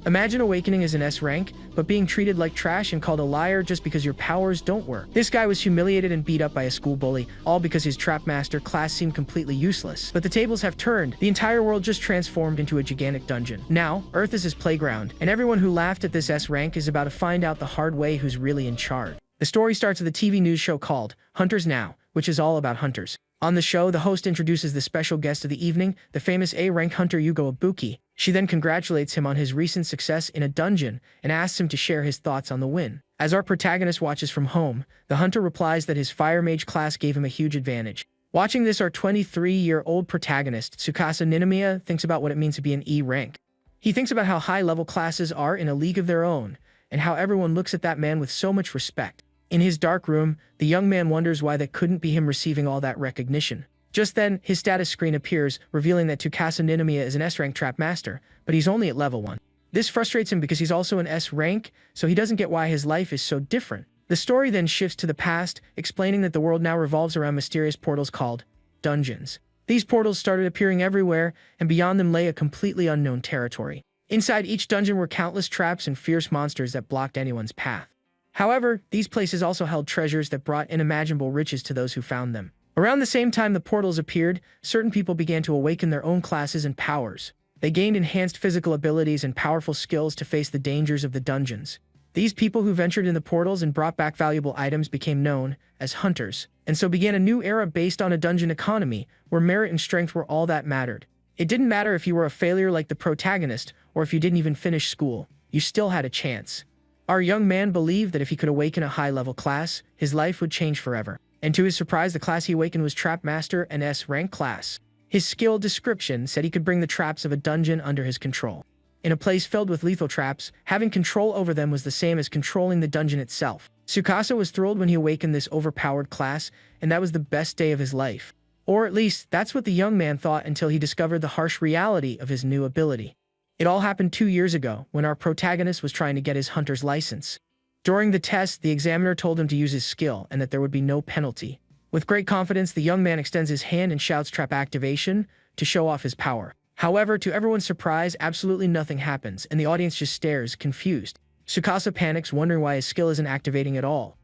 Imagine awakening as an S rank, but being treated like trash and called a liar just because your powers don't work. This guy was humiliated and beat up by a school bully, all because his trap master class seemed completely useless. But the tables have turned. The entire world just transformed into a gigantic dungeon. Now, Earth is his playground, and everyone who laughed at this S rank is about to find out the hard way who's really in charge. The story starts with a TV news show called Hunters Now, which is all about hunters. On the show, the host introduces the special guest of the evening, the famous A-rank hunter Yugo Ibuki. She then congratulates him on his recent success in a dungeon and asks him to share his thoughts on the win. As our protagonist watches from home, the hunter replies that his fire mage class gave him a huge advantage. Watching this, our 23-year-old protagonist, Tsukasa Ninomiya, thinks about what it means to be an E rank. He thinks about how high-level classes are in a league of their own, and how everyone looks at that man with so much respect. In his dark room, the young man wonders why that couldn't be him receiving all that recognition. Just then, his status screen appears, revealing that Tsukasa Ninomiya is an S-rank trap master, but he's only at level 1. This frustrates him because he's also an S-rank, so he doesn't get why his life is so different. The story then shifts to the past, explaining that the world now revolves around mysterious portals called dungeons. These portals started appearing everywhere, and beyond them lay a completely unknown territory. Inside each dungeon were countless traps and fierce monsters that blocked anyone's path. However, these places also held treasures that brought unimaginable riches to those who found them. Around the same time the portals appeared, certain people began to awaken their own classes and powers. They gained enhanced physical abilities and powerful skills to face the dangers of the dungeons. These people who ventured in the portals and brought back valuable items became known as hunters, and so began a new era based on a dungeon economy, where merit and strength were all that mattered. It didn't matter if you were a failure like the protagonist, or if you didn't even finish school, you still had a chance. Our young man believed that if he could awaken a high-level class, his life would change forever. And to his surprise, the class he awakened was Trap Master, an S-rank class. His skill description said he could bring the traps of a dungeon under his control. In a place filled with lethal traps, having control over them was the same as controlling the dungeon itself. Tsukasa was thrilled when he awakened this overpowered class, and that was the best day of his life. Or at least, that's what the young man thought until he discovered the harsh reality of his new ability. It all happened 2 years ago, when our protagonist was trying to get his hunter's license. During the test, the examiner told him to use his skill and that there would be no penalty. With great confidence, the young man extends his hand and shouts trap activation to show off his power. However, to everyone's surprise, absolutely nothing happens, and the audience just stares, confused. Tsukasa panics, wondering why his skill isn't activating at all.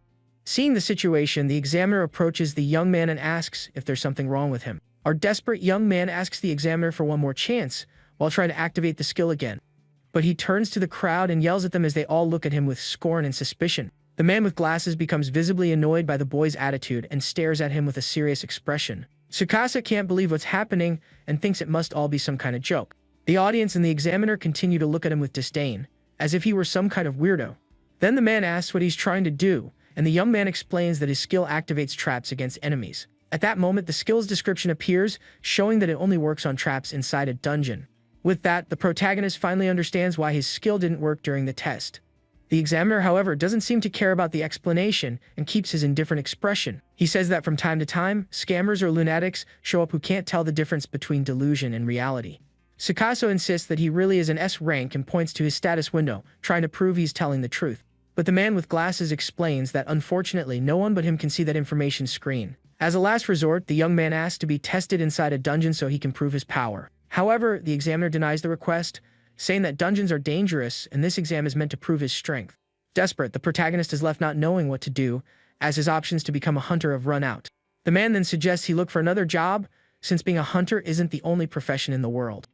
Seeing the situation, the examiner approaches the young man and asks if there's something wrong with him. Our desperate young man asks the examiner for one more chance, while trying to activate the skill again. But he turns to the crowd and yells at them as they all look at him with scorn and suspicion. The man with glasses becomes visibly annoyed by the boy's attitude and stares at him with a serious expression. Tsukasa can't believe what's happening and thinks it must all be some kind of joke. The audience and the examiner continue to look at him with disdain, as if he were some kind of weirdo. Then the man asks what he's trying to do, and the young man explains that his skill activates traps against enemies. At that moment, the skill's description appears, showing that it only works on traps inside a dungeon. With that, the protagonist finally understands why his skill didn't work during the test. The examiner, however, doesn't seem to care about the explanation and keeps his indifferent expression. He says that from time to time, scammers or lunatics show up who can't tell the difference between delusion and reality. Tsukasa insists that he really is an S rank and points to his status window, trying to prove he's telling the truth. But the man with glasses explains that unfortunately no one but him can see that information screen. As a last resort, the young man asks to be tested inside a dungeon so he can prove his power. However, the examiner denies the request, saying that dungeons are dangerous and this exam is meant to prove his strength. Desperate, the protagonist is left not knowing what to do, as his options to become a hunter have run out. The man then suggests he look for another job, since being a hunter isn't the only profession in the world.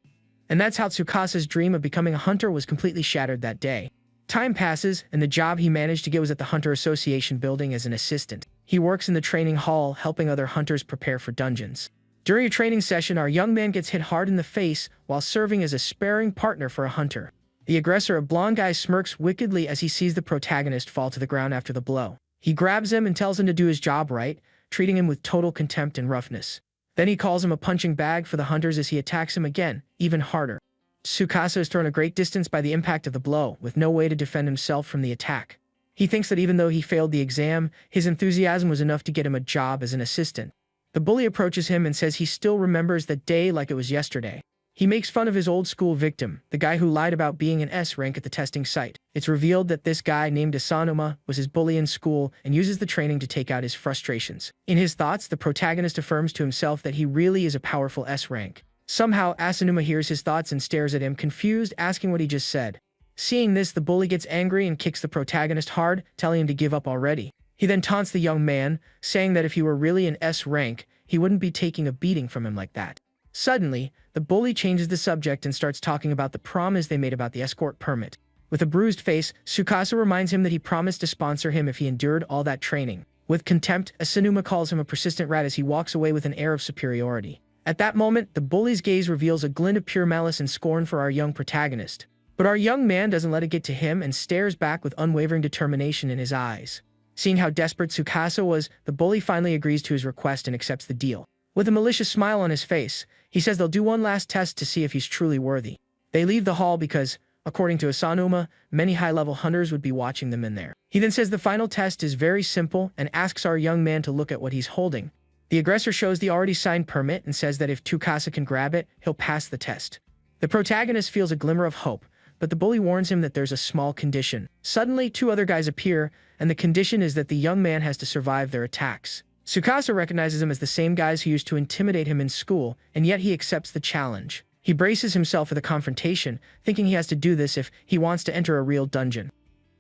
And that's how Tsukasa's dream of becoming a hunter was completely shattered that day. Time passes, and the job he managed to get was at the Hunter Association building as an assistant. He works in the training hall, helping other hunters prepare for dungeons. During a training session, our young man gets hit hard in the face while serving as a sparring partner for a hunter. The aggressor, a blonde guy, smirks wickedly as he sees the protagonist fall to the ground after the blow. He grabs him and tells him to do his job right, treating him with total contempt and roughness. Then he calls him a punching bag for the hunters as he attacks him again, even harder. Tsukasa is thrown a great distance by the impact of the blow, with no way to defend himself from the attack. He thinks that even though he failed the exam, his enthusiasm was enough to get him a job as an assistant. The bully approaches him and says he still remembers that day like it was yesterday. He makes fun of his old school victim, the guy who lied about being an S rank at the testing site. It's revealed that this guy named Asanuma was his bully in school and uses the training to take out his frustrations. In his thoughts, the protagonist affirms to himself that he really is a powerful S rank. Somehow, Asanuma hears his thoughts and stares at him, confused, asking what he just said. Seeing this, the bully gets angry and kicks the protagonist hard, telling him to give up already. He then taunts the young man, saying that if he were really an S rank, he wouldn't be taking a beating from him like that. Suddenly, the bully changes the subject and starts talking about the promise they made about the escort permit. With a bruised face, Tsukasa reminds him that he promised to sponsor him if he endured all that training. With contempt, Asanuma calls him a persistent rat as he walks away with an air of superiority. At that moment, the bully's gaze reveals a glint of pure malice and scorn for our young protagonist. But our young man doesn't let it get to him and stares back with unwavering determination in his eyes. Seeing how desperate Tsukasa was, the bully finally agrees to his request and accepts the deal. With a malicious smile on his face, he says they'll do one last test to see if he's truly worthy. They leave the hall because, according to Asanuma, many high-level hunters would be watching them in there. He then says the final test is very simple and asks our young man to look at what he's holding. The aggressor shows the already signed permit and says that if Tsukasa can grab it, he'll pass the test. The protagonist feels a glimmer of hope, but the bully warns him that there's a small condition. Suddenly, two other guys appear, and the condition is that the young man has to survive their attacks. Tsukasa recognizes them as the same guys who used to intimidate him in school, and yet he accepts the challenge. He braces himself for the confrontation, thinking he has to do this if he wants to enter a real dungeon.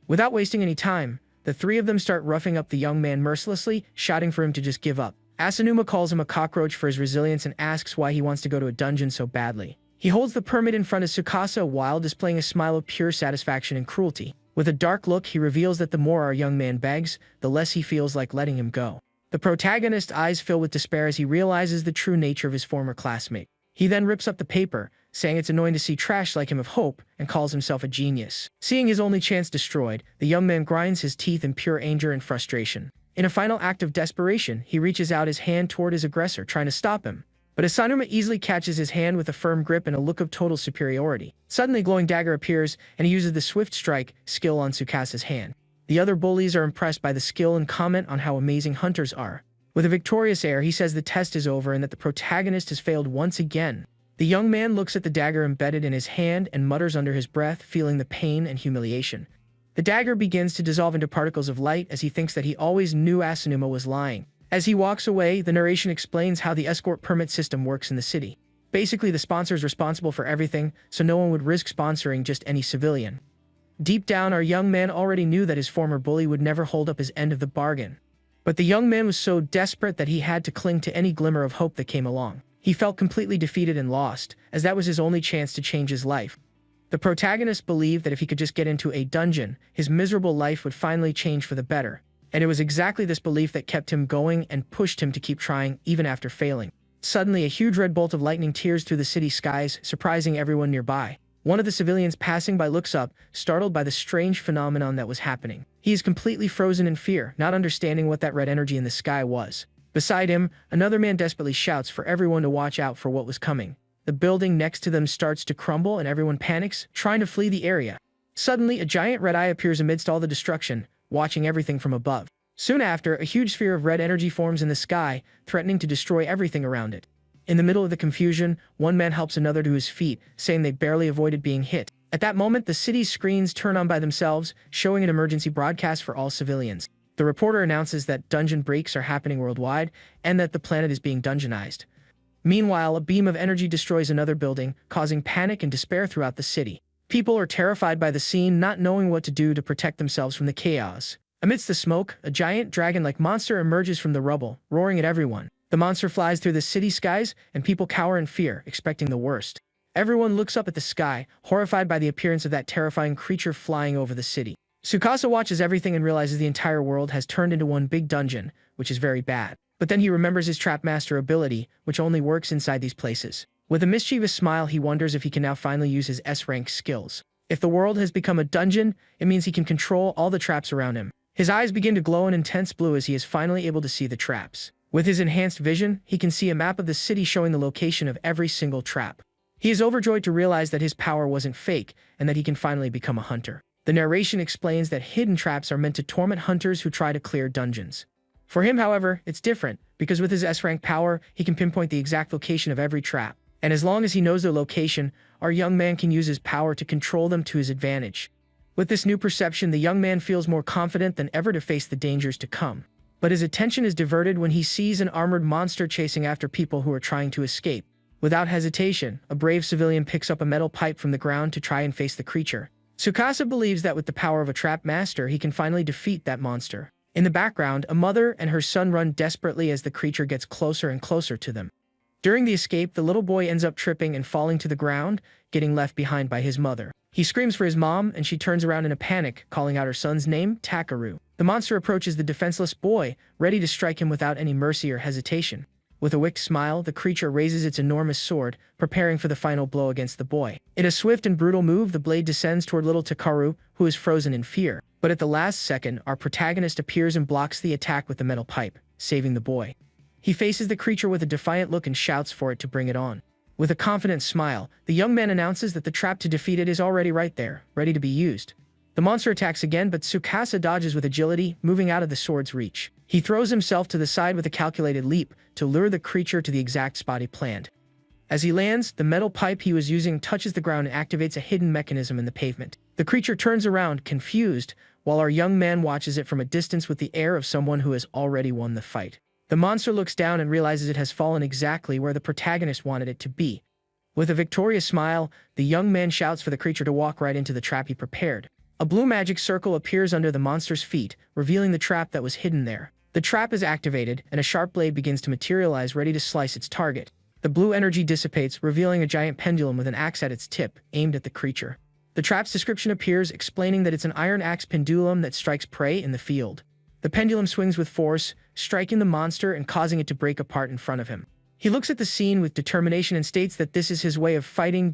Without wasting any time, the three of them start roughing up the young man mercilessly, shouting for him to just give up. Asanuma calls him a cockroach for his resilience and asks why he wants to go to a dungeon so badly. He holds the permit in front of Tsukasa while displaying a smile of pure satisfaction and cruelty. With a dark look, he reveals that the more our young man begs, the less he feels like letting him go. The protagonist's eyes fill with despair as he realizes the true nature of his former classmate. He then rips up the paper, saying it's annoying to see trash like him of hope, and calls himself a genius. Seeing his only chance destroyed, the young man grinds his teeth in pure anger and frustration. In a final act of desperation, he reaches out his hand toward his aggressor, trying to stop him. But Asanuma easily catches his hand with a firm grip and a look of total superiority. Suddenly, a glowing dagger appears, and he uses the swift strike skill on Tsukasa's hand. The other bullies are impressed by the skill and comment on how amazing hunters are. With a victorious air, he says the test is over and that the protagonist has failed once again. The young man looks at the dagger embedded in his hand and mutters under his breath, feeling the pain and humiliation. The dagger begins to dissolve into particles of light as he thinks that he always knew Asanuma was lying. As he walks away, the narration explains how the escort permit system works in the city. Basically, the sponsor is responsible for everything, so no one would risk sponsoring just any civilian. Deep down, our young man already knew that his former bully would never hold up his end of the bargain. But the young man was so desperate that he had to cling to any glimmer of hope that came along. He felt completely defeated and lost, as that was his only chance to change his life. The protagonist believed that if he could just get into a dungeon, his miserable life would finally change for the better. And it was exactly this belief that kept him going and pushed him to keep trying, even after failing. Suddenly, a huge red bolt of lightning tears through the city skies, surprising everyone nearby. One of the civilians passing by looks up, startled by the strange phenomenon that was happening. He is completely frozen in fear, not understanding what that red energy in the sky was. Beside him, another man desperately shouts for everyone to watch out for what was coming. The building next to them starts to crumble and everyone panics, trying to flee the area. Suddenly, a giant red eye appears amidst all the destruction, watching everything from above. Soon after, a huge sphere of red energy forms in the sky, threatening to destroy everything around it. In the middle of the confusion, one man helps another to his feet, saying they barely avoided being hit. At that moment, the city's screens turn on by themselves, showing an emergency broadcast for all civilians. The reporter announces that dungeon breaks are happening worldwide, and that the planet is being dungeonized. Meanwhile, a beam of energy destroys another building, causing panic and despair throughout the city. People are terrified by the scene, not knowing what to do to protect themselves from the chaos. Amidst the smoke, a giant dragon-like monster emerges from the rubble, roaring at everyone. The monster flies through the city skies, and people cower in fear, expecting the worst. Everyone looks up at the sky, horrified by the appearance of that terrifying creature flying over the city. Tsukasa watches everything and realizes the entire world has turned into one big dungeon, which is very bad. But then he remembers his Trap Master ability, which only works inside these places. With a mischievous smile, he wonders if he can now finally use his S-rank skills. If the world has become a dungeon, it means he can control all the traps around him. His eyes begin to glow an intense blue as he is finally able to see the traps. With his enhanced vision, he can see a map of the city showing the location of every single trap. He is overjoyed to realize that his power wasn't fake, and that he can finally become a hunter. The narration explains that hidden traps are meant to torment hunters who try to clear dungeons. For him, however, it's different, because with his S-rank power, he can pinpoint the exact location of every trap. And as long as he knows their location, our young man can use his power to control them to his advantage. With this new perception, the young man feels more confident than ever to face the dangers to come. But his attention is diverted when he sees an armored monster chasing after people who are trying to escape. Without hesitation, a brave civilian picks up a metal pipe from the ground to try and face the creature. Tsukasa believes that with the power of a trap master, he can finally defeat that monster. In the background, a mother and her son run desperately as the creature gets closer and closer to them. During the escape, the little boy ends up tripping and falling to the ground, getting left behind by his mother. He screams for his mom, and she turns around in a panic, calling out her son's name, Takaru. The monster approaches the defenseless boy, ready to strike him without any mercy or hesitation. With a wicked smile, the creature raises its enormous sword, preparing for the final blow against the boy. In a swift and brutal move, the blade descends toward little Takaru, who is frozen in fear. But at the last second, our protagonist appears and blocks the attack with the metal pipe, saving the boy. He faces the creature with a defiant look and shouts for it to bring it on. With a confident smile, the young man announces that the trap to defeat it is already right there, ready to be used. The monster attacks again, but Tsukasa dodges with agility, moving out of the sword's reach. He throws himself to the side with a calculated leap to lure the creature to the exact spot he planned. As he lands, the metal pipe he was using touches the ground and activates a hidden mechanism in the pavement. The creature turns around, confused, while our young man watches it from a distance with the air of someone who has already won the fight. The monster looks down and realizes it has fallen exactly where the protagonist wanted it to be. With a victorious smile, the young man shouts for the creature to walk right into the trap he prepared. A blue magic circle appears under the monster's feet, revealing the trap that was hidden there. The trap is activated, and a sharp blade begins to materialize, ready to slice its target. The blue energy dissipates, revealing a giant pendulum with an axe at its tip, aimed at the creature. The trap's description appears, explaining that it's an iron axe pendulum that strikes prey in the field. The pendulum swings with force, striking the monster and causing it to break apart in front of him. He looks at the scene with determination and states that this is his way of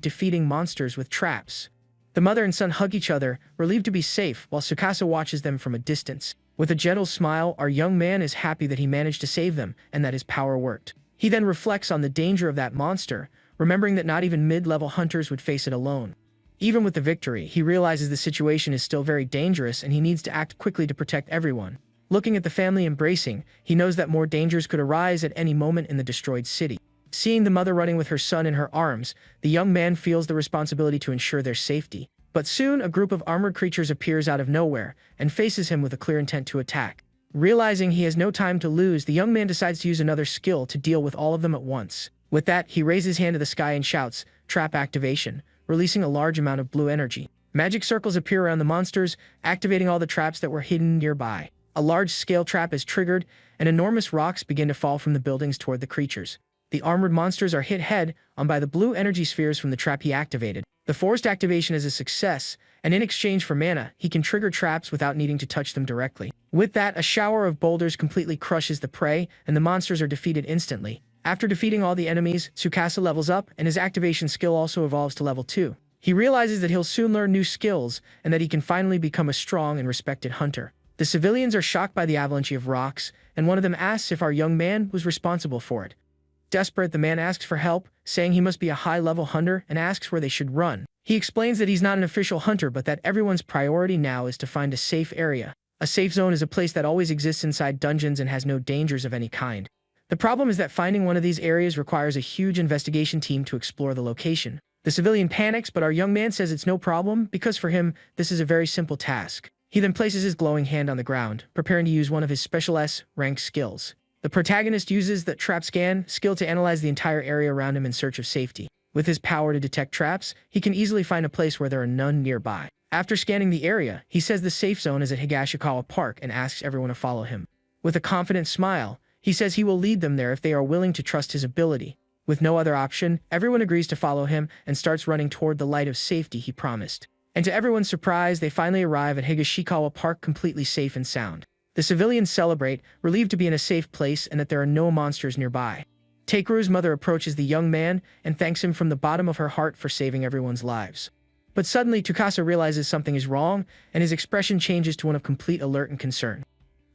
defeating monsters with traps. The mother and son hug each other, relieved to be safe, while Tsukasa watches them from a distance. With a gentle smile, our young man is happy that he managed to save them and that his power worked. He then reflects on the danger of that monster, remembering that not even mid-level hunters would face it alone. Even with the victory, he realizes the situation is still very dangerous and he needs to act quickly to protect everyone. Looking at the family embracing, he knows that more dangers could arise at any moment in the destroyed city. Seeing the mother running with her son in her arms, the young man feels the responsibility to ensure their safety. But soon, a group of armored creatures appears out of nowhere and faces him with a clear intent to attack. Realizing he has no time to lose, the young man decides to use another skill to deal with all of them at once. With that, he raises his hand to the sky and shouts, "Trap activation," releasing a large amount of blue energy. Magic circles appear around the monsters, activating all the traps that were hidden nearby. A large-scale trap is triggered, and enormous rocks begin to fall from the buildings toward the creatures. The armored monsters are hit head-on by the blue energy spheres from the trap he activated. The forced activation is a success, and in exchange for mana, he can trigger traps without needing to touch them directly. With that, a shower of boulders completely crushes the prey, and the monsters are defeated instantly. After defeating all the enemies, Tsukasa levels up, and his activation skill also evolves to level 2. He realizes that he'll soon learn new skills, and that he can finally become a strong and respected hunter. The civilians are shocked by the avalanche of rocks, and one of them asks if our young man was responsible for it. Desperate, the man asks for help, saying he must be a high-level hunter, and asks where they should run. He explains that he's not an official hunter, but that everyone's priority now is to find a safe area. A safe zone is a place that always exists inside dungeons and has no dangers of any kind. The problem is that finding one of these areas requires a huge investigation team to explore the location. The civilian panics, but our young man says it's no problem, because for him, this is a very simple task. He then places his glowing hand on the ground, preparing to use one of his special S-rank skills. The protagonist uses the trap scan skill to analyze the entire area around him in search of safety. With his power to detect traps, he can easily find a place where there are none nearby. After scanning the area, he says the safe zone is at Higashikawa Park and asks everyone to follow him. With a confident smile, he says he will lead them there if they are willing to trust his ability. With no other option, everyone agrees to follow him and starts running toward the light of safety he promised. And to everyone's surprise, they finally arrive at Higashikawa Park completely safe and sound. The civilians celebrate, relieved to be in a safe place and that there are no monsters nearby. Takeru's mother approaches the young man and thanks him from the bottom of her heart for saving everyone's lives. But suddenly, Tsukasa realizes something is wrong, and his expression changes to one of complete alert and concern.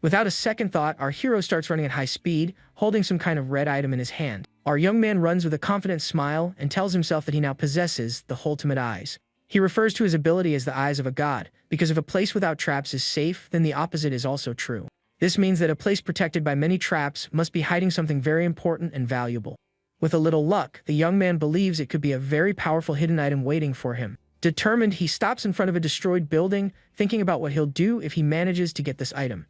Without a second thought, our hero starts running at high speed, holding some kind of red item in his hand. Our young man runs with a confident smile and tells himself that he now possesses the ultimate eyes. He refers to his ability as the eyes of a god, because if a place without traps is safe, then the opposite is also true. This means that a place protected by many traps must be hiding something very important and valuable. With a little luck, the young man believes it could be a very powerful hidden item waiting for him. Determined, he stops in front of a destroyed building, thinking about what he'll do if he manages to get this item.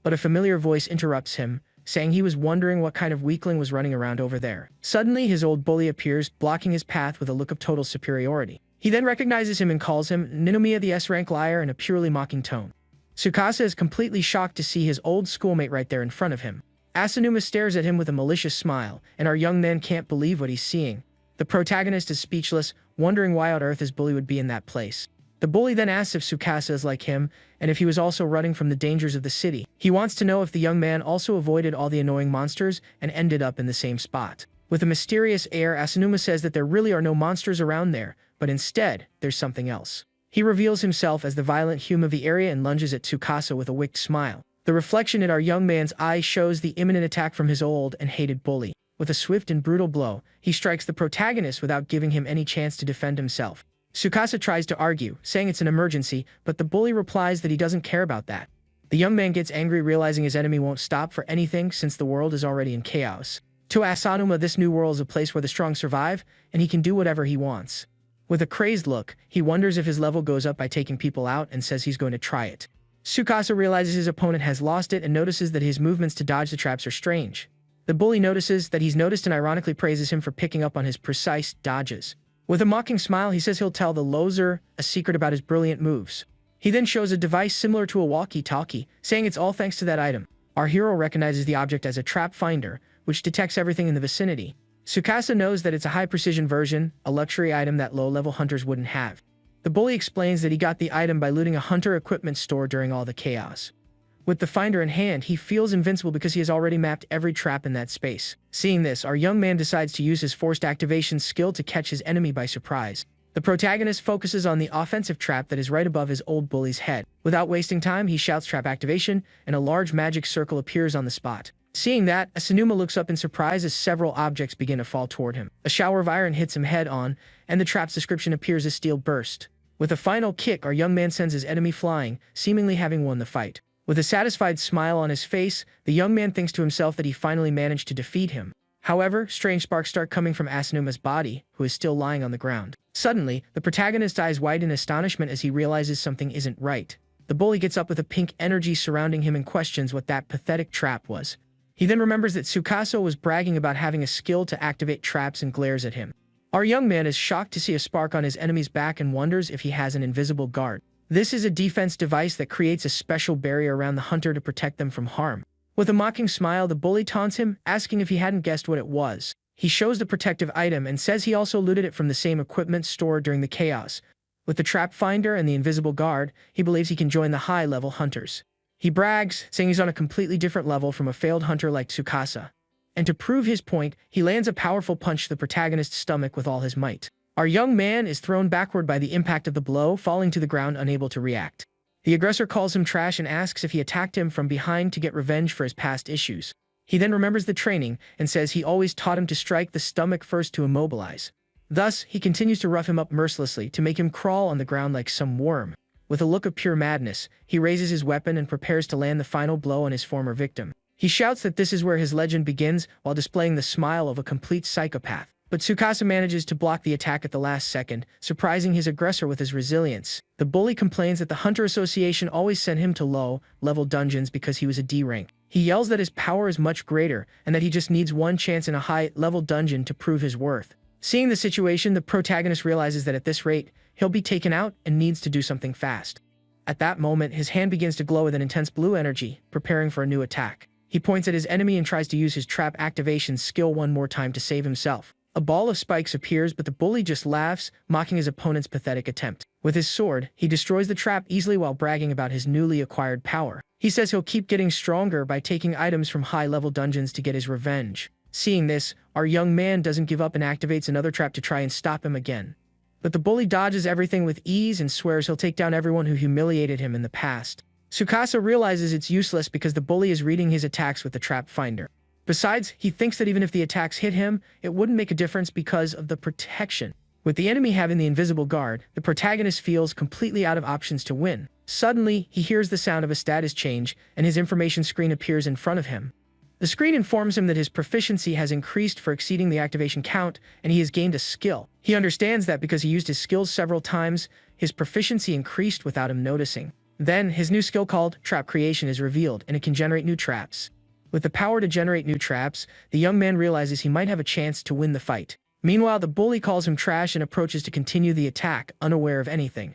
But a familiar voice interrupts him, saying he was wondering what kind of weakling was running around over there. Suddenly, his old bully appears, blocking his path with a look of total superiority. He then recognizes him and calls him Ninomiya the S-rank liar in a purely mocking tone. Tsukasa is completely shocked to see his old schoolmate right there in front of him. Asanuma stares at him with a malicious smile, and our young man can't believe what he's seeing. The protagonist is speechless, wondering why on earth his bully would be in that place. The bully then asks if Tsukasa is like him, and if he was also running from the dangers of the city. He wants to know if the young man also avoided all the annoying monsters and ended up in the same spot. With a mysterious air, Asanuma says that there really are no monsters around there, but instead, there's something else. He reveals himself as the violent hume of the area and lunges at Tsukasa with a wicked smile. The reflection in our young man's eye shows the imminent attack from his old and hated bully. With a swift and brutal blow, he strikes the protagonist without giving him any chance to defend himself. Tsukasa tries to argue, saying it's an emergency, but the bully replies that he doesn't care about that. The young man gets angry, realizing his enemy won't stop for anything since the world is already in chaos. To Asanuma, this new world is a place where the strong survive, and he can do whatever he wants. With a crazed look, he wonders if his level goes up by taking people out and says he's going to try it. Tsukasa realizes his opponent has lost it and notices that his movements to dodge the traps are strange. The bully notices that he's noticed and ironically praises him for picking up on his precise dodges. With a mocking smile, he says he'll tell the loser a secret about his brilliant moves. He then shows a device similar to a walkie-talkie, saying it's all thanks to that item. Our hero recognizes the object as a trap finder, which detects everything in the vicinity. Tsukasa knows that it's a high-precision version, a luxury item that low-level hunters wouldn't have. The bully explains that he got the item by looting a hunter equipment store during all the chaos. With the finder in hand, he feels invincible because he has already mapped every trap in that space. Seeing this, our young man decides to use his forced activation skill to catch his enemy by surprise. The protagonist focuses on the offensive trap that is right above his old bully's head. Without wasting time, he shouts trap activation, and a large magic circle appears on the spot. Seeing that, Asanuma looks up in surprise as several objects begin to fall toward him. A shower of iron hits him head-on, and the trap's description appears as steel burst. With a final kick, our young man sends his enemy flying, seemingly having won the fight. With a satisfied smile on his face, the young man thinks to himself that he finally managed to defeat him. However, strange sparks start coming from Asanuma's body, who is still lying on the ground. Suddenly, the protagonist's eyes widen in astonishment as he realizes something isn't right. The bully gets up with a pink energy surrounding him and questions what that pathetic trap was. He then remembers that Tsukasa was bragging about having a skill to activate traps and glares at him. Our young man is shocked to see a spark on his enemy's back and wonders if he has an invisible guard. This is a defense device that creates a special barrier around the hunter to protect them from harm. With a mocking smile, the bully taunts him, asking if he hadn't guessed what it was. He shows the protective item and says he also looted it from the same equipment store during the chaos. With the trap finder and the invisible guard, he believes he can join the high-level hunters. He brags, saying he's on a completely different level from a failed hunter like Tsukasa. And to prove his point, he lands a powerful punch to the protagonist's stomach with all his might. Our young man is thrown backward by the impact of the blow, falling to the ground unable to react. The aggressor calls him trash and asks if he attacked him from behind to get revenge for his past issues. He then remembers the training and says he always taught him to strike the stomach first to immobilize. Thus, he continues to rough him up mercilessly to make him crawl on the ground like some worm. With a look of pure madness, he raises his weapon and prepares to land the final blow on his former victim. He shouts that this is where his legend begins while displaying the smile of a complete psychopath. But Tsukasa manages to block the attack at the last second, surprising his aggressor with his resilience. The bully complains that the Hunter Association always sent him to low-level dungeons because he was a D rank. He yells that his power is much greater and that he just needs one chance in a high-level dungeon to prove his worth. Seeing the situation, the protagonist realizes that at this rate, he'll be taken out and needs to do something fast. At that moment, his hand begins to glow with an intense blue energy, preparing for a new attack. He points at his enemy and tries to use his trap activation skill one more time to save himself. A ball of spikes appears, but the bully just laughs, mocking his opponent's pathetic attempt. With his sword, he destroys the trap easily while bragging about his newly acquired power. He says he'll keep getting stronger by taking items from high-level dungeons to get his revenge. Seeing this, our young man doesn't give up and activates another trap to try and stop him again. But the bully dodges everything with ease and swears he'll take down everyone who humiliated him in the past. Tsukasa realizes it's useless because the bully is reading his attacks with the trap finder. Besides, he thinks that even if the attacks hit him, it wouldn't make a difference because of the protection. With the enemy having the invisible guard, the protagonist feels completely out of options to win. Suddenly, he hears the sound of a status change, and his information screen appears in front of him. The screen informs him that his proficiency has increased for exceeding the activation count, and he has gained a skill. He understands that because he used his skills several times, his proficiency increased without him noticing. Then, his new skill called Trap Creation is revealed, and it can generate new traps. With the power to generate new traps, the young man realizes he might have a chance to win the fight. Meanwhile, the bully calls him trash and approaches to continue the attack, unaware of anything.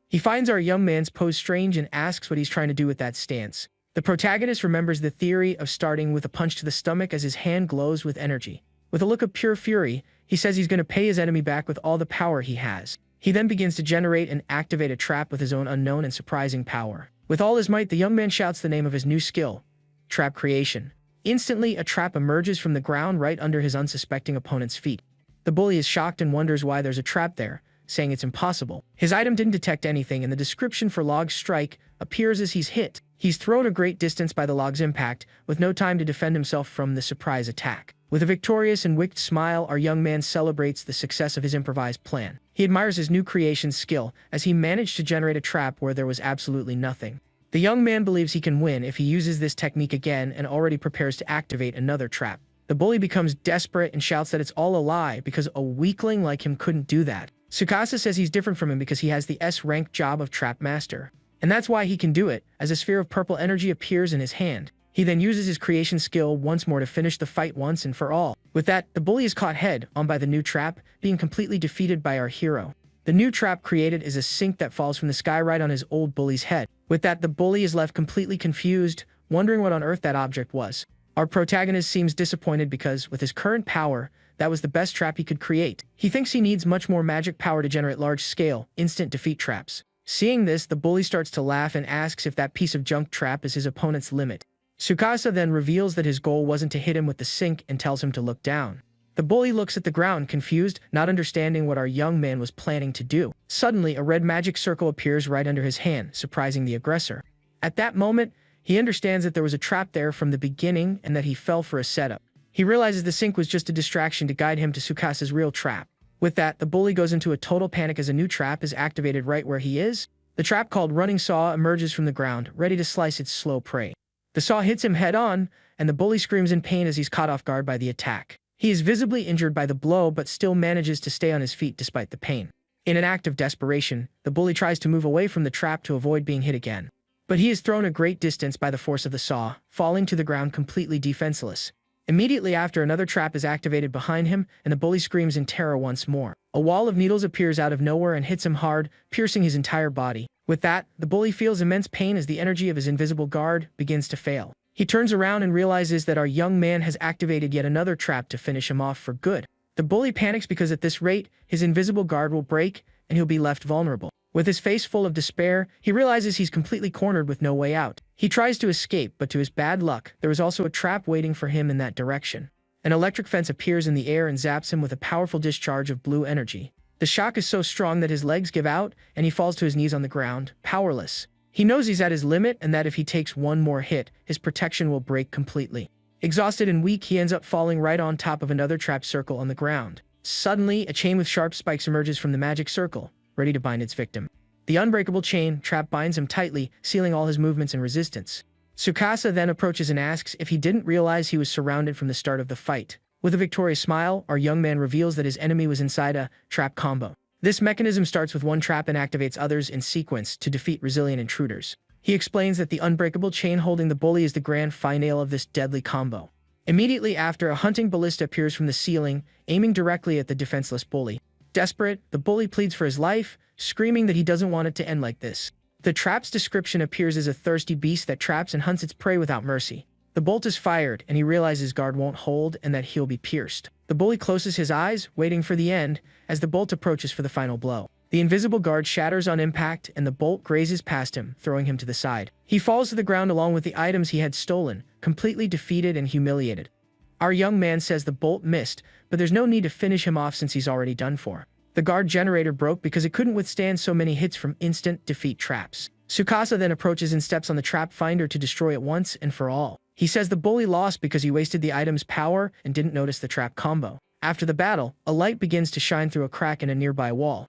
He finds our young man's pose strange and asks what he's trying to do with that stance. The protagonist remembers the theory of starting with a punch to the stomach as his hand glows with energy. With a look of pure fury, he says he's going to pay his enemy back with all the power he has. He then begins to generate and activate a trap with his own unknown and surprising power. With all his might, the young man shouts the name of his new skill, Trap Creation. Instantly, a trap emerges from the ground right under his unsuspecting opponent's feet. The bully is shocked and wonders why there's a trap there, saying it's impossible. His item didn't detect anything, and the description for Log's strike appears as he's hit. He's thrown a great distance by the Log's impact, with no time to defend himself from the surprise attack. With a victorious and wicked smile, our young man celebrates the success of his improvised plan. He admires his new creation's skill, as he managed to generate a trap where there was absolutely nothing. The young man believes he can win if he uses this technique again and already prepares to activate another trap. The bully becomes desperate and shouts that it's all a lie because a weakling like him couldn't do that. Tsukasa says he's different from him because he has the S-rank job of Trap Master. And that's why he can do it, as a sphere of purple energy appears in his hand. He then uses his creation skill once more to finish the fight once and for all. With that, the bully is caught head-on by the new trap, being completely defeated by our hero. The new trap created is a sink that falls from the sky right on his old bully's head. With that, the bully is left completely confused, wondering what on earth that object was. Our protagonist seems disappointed because, with his current power, that was the best trap he could create. He thinks he needs much more magic power to generate large-scale, instant defeat traps. Seeing this, the bully starts to laugh and asks if that piece of junk trap is his opponent's limit. Tsukasa then reveals that his goal wasn't to hit him with the sink and tells him to look down. The bully looks at the ground, confused, not understanding what our young man was planning to do. Suddenly, a red magic circle appears right under his hand, surprising the aggressor. At that moment, he understands that there was a trap there from the beginning and that he fell for a setup. He realizes the sink was just a distraction to guide him to Tsukasa's real trap. With that, the bully goes into a total panic as a new trap is activated right where he is. The trap called Running Saw emerges from the ground, ready to slice its slow prey. The saw hits him head-on, and the bully screams in pain as he's caught off guard by the attack. He is visibly injured by the blow but still manages to stay on his feet despite the pain. In an act of desperation, the bully tries to move away from the trap to avoid being hit again. But he is thrown a great distance by the force of the saw, falling to the ground completely defenseless. Immediately after, another trap is activated behind him, and the bully screams in terror once more. A wall of needles appears out of nowhere and hits him hard, piercing his entire body. With that, the bully feels immense pain as the energy of his invisible guard begins to fail. He turns around and realizes that our young man has activated yet another trap to finish him off for good. The bully panics because at this rate, his invisible guard will break and he'll be left vulnerable. With his face full of despair, he realizes he's completely cornered with no way out. He tries to escape, but to his bad luck, there is also a trap waiting for him in that direction. An electric fence appears in the air and zaps him with a powerful discharge of blue energy. The shock is so strong that his legs give out, and he falls to his knees on the ground, powerless. He knows he's at his limit and that if he takes one more hit, his protection will break completely. Exhausted and weak, he ends up falling right on top of another trap circle on the ground. Suddenly, a chain with sharp spikes emerges from the magic circle, ready to bind its victim. The unbreakable chain trap binds him tightly, sealing all his movements and resistance. Tsukasa then approaches and asks if he didn't realize he was surrounded from the start of the fight. With a victorious smile, our young man reveals that his enemy was inside a trap combo. This mechanism starts with one trap and activates others in sequence to defeat resilient intruders. He explains that the unbreakable chain holding the bully is the grand finale of this deadly combo. Immediately after, a hunting ballista appears from the ceiling, aiming directly at the defenseless bully. Desperate, the bully pleads for his life, screaming that he doesn't want it to end like this. The trap's description appears as a thirsty beast that traps and hunts its prey without mercy. The bolt is fired, and he realizes his guard won't hold and that he'll be pierced. The bully closes his eyes, waiting for the end, as the bolt approaches for the final blow. The invisible guard shatters on impact, and the bolt grazes past him, throwing him to the side. He falls to the ground along with the items he had stolen, completely defeated and humiliated. Our young man says the bolt missed, but there's no need to finish him off since he's already done for. The guard generator broke because it couldn't withstand so many hits from instant defeat traps. Tsukasa then approaches and steps on the trap finder to destroy it once and for all. He says the bully lost because he wasted the item's power and didn't notice the trap combo. After the battle, a light begins to shine through a crack in a nearby wall.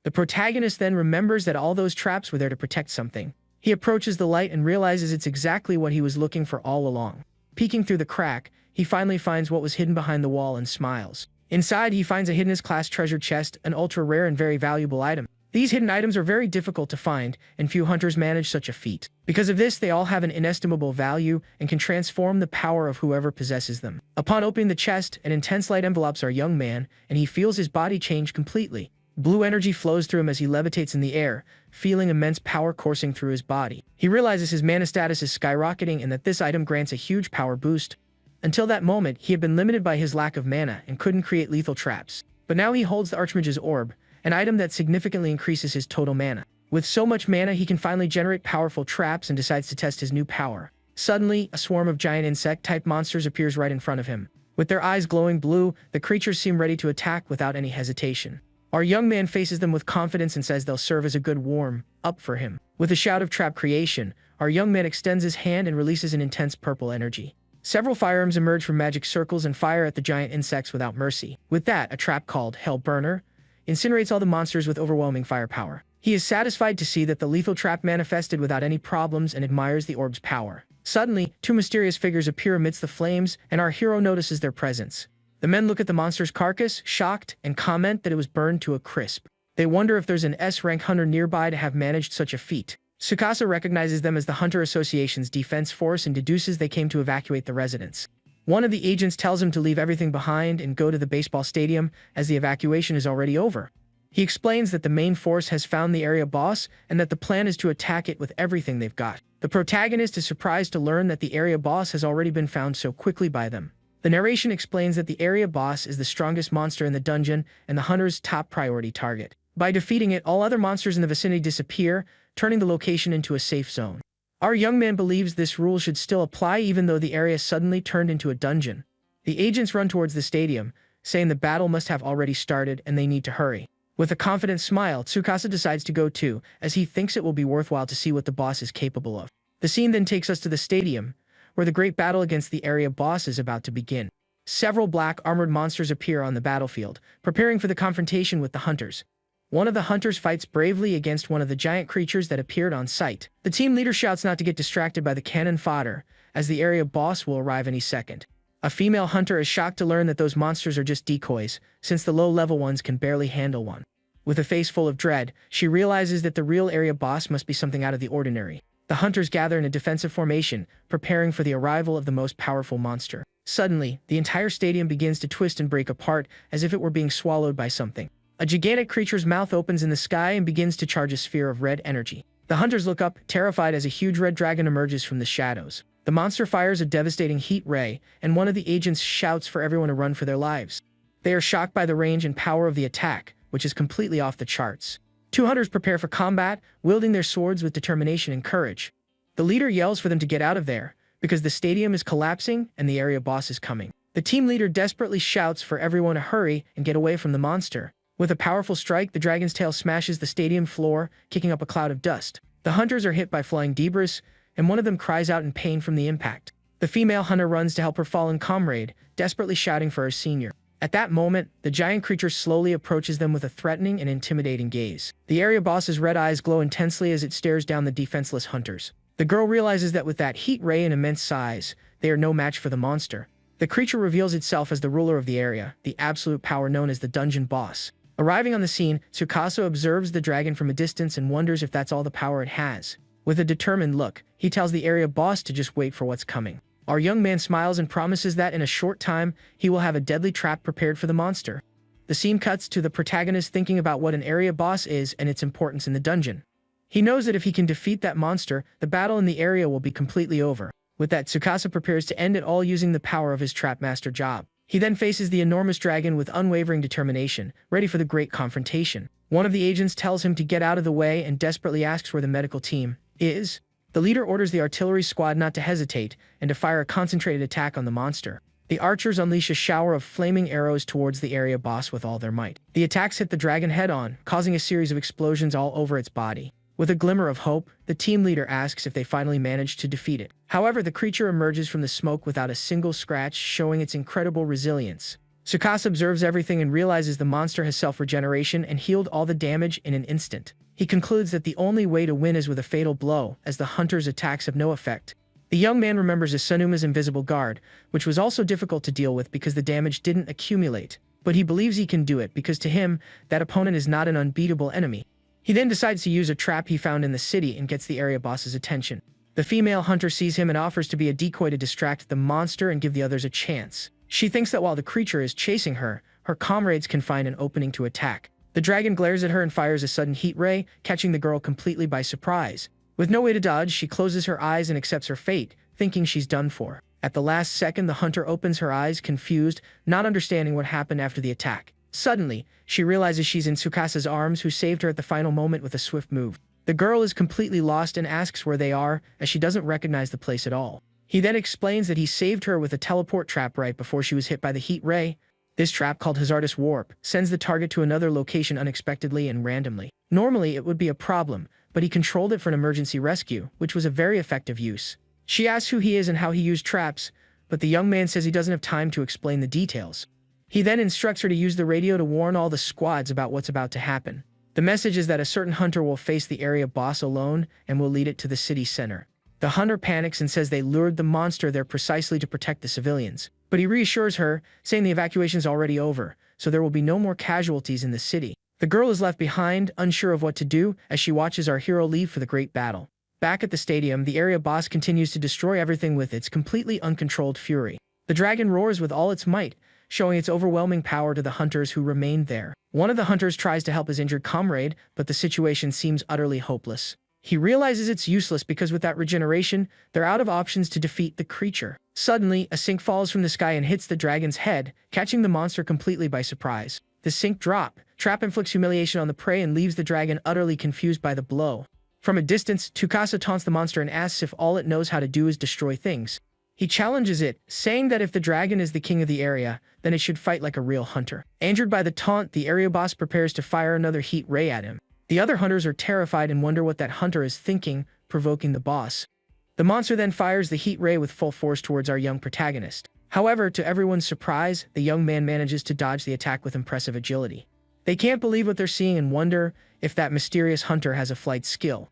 The protagonist then remembers that all those traps were there to protect something. He approaches the light and realizes it's exactly what he was looking for all along. Peeking through the crack, he finally finds what was hidden behind the wall and smiles. Inside, he finds a Hidden-class treasure chest, an ultra-rare and very valuable item. These hidden items are very difficult to find, and few hunters manage such a feat. Because of this, they all have an inestimable value and can transform the power of whoever possesses them. Upon opening the chest, an intense light envelops our young man, and he feels his body change completely. Blue energy flows through him as he levitates in the air, feeling immense power coursing through his body. He realizes his mana status is skyrocketing and that this item grants a huge power boost. Until that moment, he had been limited by his lack of mana and couldn't create lethal traps. But now he holds the Archmage's Orb, an item that significantly increases his total mana. With so much mana, he can finally generate powerful traps and decides to test his new power. Suddenly, a swarm of giant insect-type monsters appears right in front of him. With their eyes glowing blue, the creatures seem ready to attack without any hesitation. Our young man faces them with confidence and says they'll serve as a good warm-up for him. With a shout of trap creation, our young man extends his hand and releases an intense purple energy. Several firearms emerge from magic circles and fire at the giant insects without mercy. With that, a trap called Hell Burner incinerates all the monsters with overwhelming firepower. He is satisfied to see that the lethal trap manifested without any problems and admires the orb's power. Suddenly, two mysterious figures appear amidst the flames, and our hero notices their presence. The men look at the monster's carcass, shocked, and comment that it was burned to a crisp. They wonder if there's an S-rank hunter nearby to have managed such a feat. Tsukasa recognizes them as the Hunter Association's defense force and deduces they came to evacuate the residence. One of the agents tells him to leave everything behind and go to the baseball stadium, as the evacuation is already over. He explains that the main force has found the area boss and that the plan is to attack it with everything they've got. The protagonist is surprised to learn that the area boss has already been found so quickly by them. The narration explains that the area boss is the strongest monster in the dungeon and the hunter's top priority target. By defeating it, all other monsters in the vicinity disappear, turning the location into a safe zone. Our young man believes this rule should still apply even though the area suddenly turned into a dungeon. The agents run towards the stadium, saying the battle must have already started and they need to hurry. With a confident smile, Tsukasa decides to go too, as he thinks it will be worthwhile to see what the boss is capable of. The scene then takes us to the stadium, where the great battle against the area boss is about to begin. Several black armored monsters appear on the battlefield, preparing for the confrontation with the hunters. One of the hunters fights bravely against one of the giant creatures that appeared on sight. The team leader shouts not to get distracted by the cannon fodder, as the area boss will arrive any second. A female hunter is shocked to learn that those monsters are just decoys, since the low-level ones can barely handle one. With a face full of dread, she realizes that the real area boss must be something out of the ordinary. The hunters gather in a defensive formation, preparing for the arrival of the most powerful monster. Suddenly, the entire stadium begins to twist and break apart, as if it were being swallowed by something. A gigantic creature's mouth opens in the sky and begins to charge a sphere of red energy. The hunters look up, terrified, as a huge red dragon emerges from the shadows. The monster fires a devastating heat ray, and one of the agents shouts for everyone to run for their lives. They are shocked by the range and power of the attack, which is completely off the charts. Two hunters prepare for combat, wielding their swords with determination and courage. The leader yells for them to get out of there, because the stadium is collapsing and the area boss is coming. The team leader desperately shouts for everyone to hurry and get away from the monster. With a powerful strike, the dragon's tail smashes the stadium floor, kicking up a cloud of dust. The hunters are hit by flying debris, and one of them cries out in pain from the impact. The female hunter runs to help her fallen comrade, desperately shouting for her senior. At that moment, the giant creature slowly approaches them with a threatening and intimidating gaze. The area boss's red eyes glow intensely as it stares down the defenseless hunters. The girl realizes that with that heat ray and immense size, they are no match for the monster. The creature reveals itself as the ruler of the area, the absolute power known as the dungeon boss. Arriving on the scene, Tsukasa observes the dragon from a distance and wonders if that's all the power it has. With a determined look, he tells the area boss to just wait for what's coming. Our young man smiles and promises that in a short time, he will have a deadly trap prepared for the monster. The scene cuts to the protagonist thinking about what an area boss is and its importance in the dungeon. He knows that if he can defeat that monster, the battle in the area will be completely over. With that, Tsukasa prepares to end it all using the power of his trapmaster job. He then faces the enormous dragon with unwavering determination, ready for the great confrontation. One of the agents tells him to get out of the way and desperately asks where the medical team is. The leader orders the artillery squad not to hesitate and to fire a concentrated attack on the monster. The archers unleash a shower of flaming arrows towards the area boss with all their might. The attacks hit the dragon head-on, causing a series of explosions all over its body. With a glimmer of hope, the team leader asks if they finally managed to defeat it. However, the creature emerges from the smoke without a single scratch, showing its incredible resilience. Tsukasa observes everything and realizes the monster has self-regeneration and healed all the damage in an instant. He concludes that the only way to win is with a fatal blow, as the hunter's attacks have no effect. The young man remembers Asunuma's invisible guard, which was also difficult to deal with because the damage didn't accumulate. But he believes he can do it because to him, that opponent is not an unbeatable enemy. He then decides to use a trap he found in the city and gets the area boss's attention. The female hunter sees him and offers to be a decoy to distract the monster and give the others a chance. She thinks that while the creature is chasing her, her comrades can find an opening to attack. The dragon glares at her and fires a sudden heat ray, catching the girl completely by surprise. With no way to dodge, she closes her eyes and accepts her fate, thinking she's done for. At the last second, the hunter opens her eyes, confused, not understanding what happened after the attack. Suddenly, she realizes she's in Tsukasa's arms, who saved her at the final moment with a swift move. The girl is completely lost and asks where they are, as she doesn't recognize the place at all. He then explains that he saved her with a teleport trap right before she was hit by the heat ray. This trap, called Hazardous Warp, sends the target to another location unexpectedly and randomly. Normally, it would be a problem, but he controlled it for an emergency rescue, which was a very effective use. She asks who he is and how he used traps, but the young man says he doesn't have time to explain the details. He then instructs her to use the radio to warn all the squads about what's about to happen. The message is that a certain hunter will face the area boss alone and will lead it to the city center. The hunter panics and says they lured the monster there precisely to protect the civilians. But he reassures her, saying the evacuation's already over, so there will be no more casualties in the city. The girl is left behind, unsure of what to do, as she watches our hero leave for the great battle. Back at the stadium, the area boss continues to destroy everything with its completely uncontrolled fury. The dragon roars with all its might, showing its overwhelming power to the hunters who remained there. One of the hunters tries to help his injured comrade, but the situation seems utterly hopeless. He realizes it's useless because without regeneration, they're out of options to defeat the creature. Suddenly, a sink falls from the sky and hits the dragon's head, catching the monster completely by surprise. The sink trap inflicts humiliation on the prey and leaves the dragon utterly confused by the blow. From a distance, Tsukasa taunts the monster and asks if all it knows how to do is destroy things. He challenges it, saying that if the dragon is the king of the area, then it should fight like a real hunter. Angered by the taunt, the area boss prepares to fire another heat ray at him. The other hunters are terrified and wonder what that hunter is thinking, provoking the boss. The monster then fires the heat ray with full force towards our young protagonist. However, to everyone's surprise, the young man manages to dodge the attack with impressive agility. They can't believe what they're seeing and wonder if that mysterious hunter has a flight skill.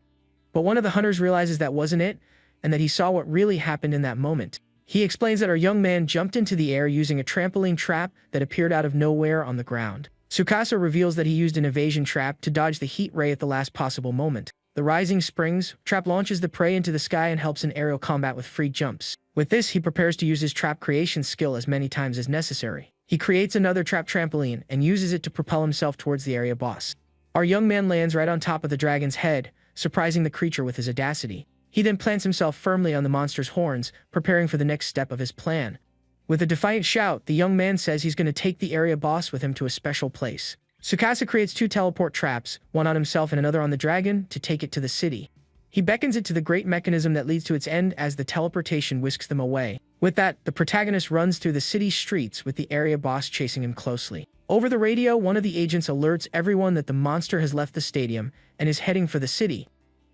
But one of the hunters realizes that wasn't it, and that he saw what really happened in that moment. He explains that our young man jumped into the air using a trampoline trap that appeared out of nowhere on the ground. Tsukasa reveals that he used an evasion trap to dodge the heat ray at the last possible moment. The rising springs trap launches the prey into the sky and helps in aerial combat with free jumps. With this, he prepares to use his trap creation skill as many times as necessary. He creates another trap trampoline and uses it to propel himself towards the area boss. Our young man lands right on top of the dragon's head, surprising the creature with his audacity. He then plants himself firmly on the monster's horns, preparing for the next step of his plan. With a defiant shout, the young man says he's going to take the area boss with him to a special place. Tsukasa creates 2 teleport traps, one on himself and another on the dragon, to take it to the city. He beckons it to the great mechanism that leads to its end as the teleportation whisks them away. With that, the protagonist runs through the city streets with the area boss chasing him closely. Over the radio, one of the agents alerts everyone that the monster has left the stadium and is heading for the city.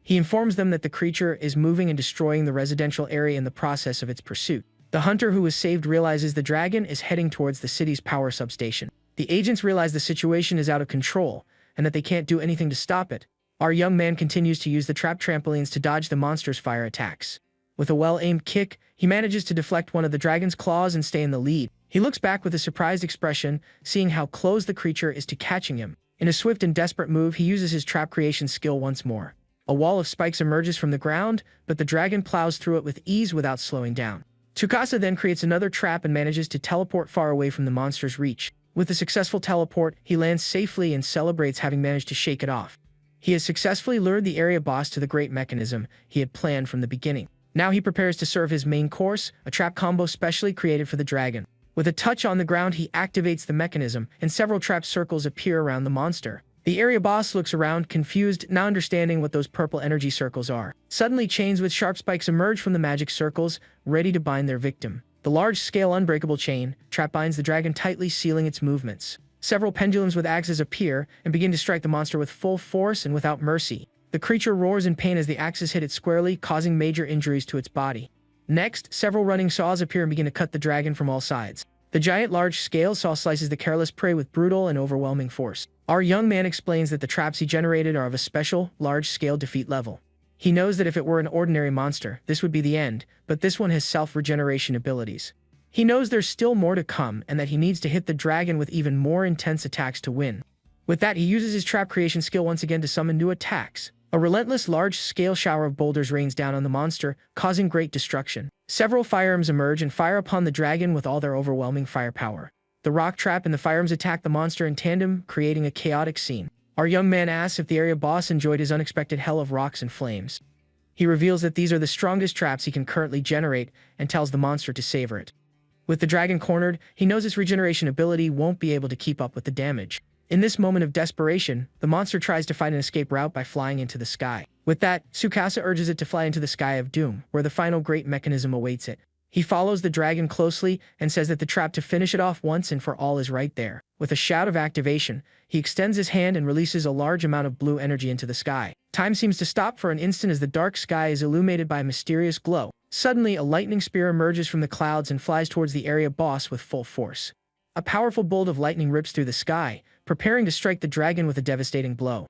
He informs them that the creature is moving and destroying the residential area in the process of its pursuit. The hunter who was saved realizes the dragon is heading towards the city's power substation. The agents realize the situation is out of control and that they can't do anything to stop it. Our young man continues to use the trap trampolines to dodge the monster's fire attacks. With a well-aimed kick, he manages to deflect one of the dragon's claws and stay in the lead. He looks back with a surprised expression, seeing how close the creature is to catching him. In a swift and desperate move, he uses his trap creation skill once more. A wall of spikes emerges from the ground, but the dragon plows through it with ease without slowing down. Tsukasa then creates another trap and manages to teleport far away from the monster's reach. With a successful teleport, he lands safely and celebrates having managed to shake it off. He has successfully lured the area boss to the great mechanism he had planned from the beginning. Now he prepares to serve his main course, a trap combo specially created for the dragon. With a touch on the ground, he activates the mechanism, and several trap circles appear around the monster. The area boss looks around, confused, not understanding what those purple energy circles are. Suddenly, chains with sharp spikes emerge from the magic circles, ready to bind their victim. The large-scale unbreakable chain trap binds the dragon tightly, sealing its movements. Several pendulums with axes appear and begin to strike the monster with full force and without mercy. The creature roars in pain as the axes hit it squarely, causing major injuries to its body. Next, several running saws appear and begin to cut the dragon from all sides. The giant large-scale saw slices the careless prey with brutal and overwhelming force. Our young man explains that the traps he generated are of a special, large-scale defeat level. He knows that if it were an ordinary monster, this would be the end, but this one has self-regeneration abilities. He knows there's still more to come and that he needs to hit the dragon with even more intense attacks to win. With that, he uses his trap creation skill once again to summon new attacks. A relentless large-scale shower of boulders rains down on the monster, causing great destruction. Several firearms emerge and fire upon the dragon with all their overwhelming firepower. The rock trap and the firearms attack the monster in tandem, creating a chaotic scene. Our young man asks if the area boss enjoyed his unexpected hell of rocks and flames. He reveals that these are the strongest traps he can currently generate and tells the monster to savor it. With the dragon cornered, he knows its regeneration ability won't be able to keep up with the damage. In this moment of desperation, the monster tries to find an escape route by flying into the sky. With that, Tsukasa urges it to fly into the sky of doom, where the final great mechanism awaits it. He follows the dragon closely and says that the trap to finish it off once and for all is right there. With a shout of activation, he extends his hand and releases a large amount of blue energy into the sky. Time seems to stop for an instant as the dark sky is illuminated by a mysterious glow. Suddenly, a lightning spear emerges from the clouds and flies towards the area boss with full force. A powerful bolt of lightning rips through the sky, preparing to strike the dragon with a devastating blow.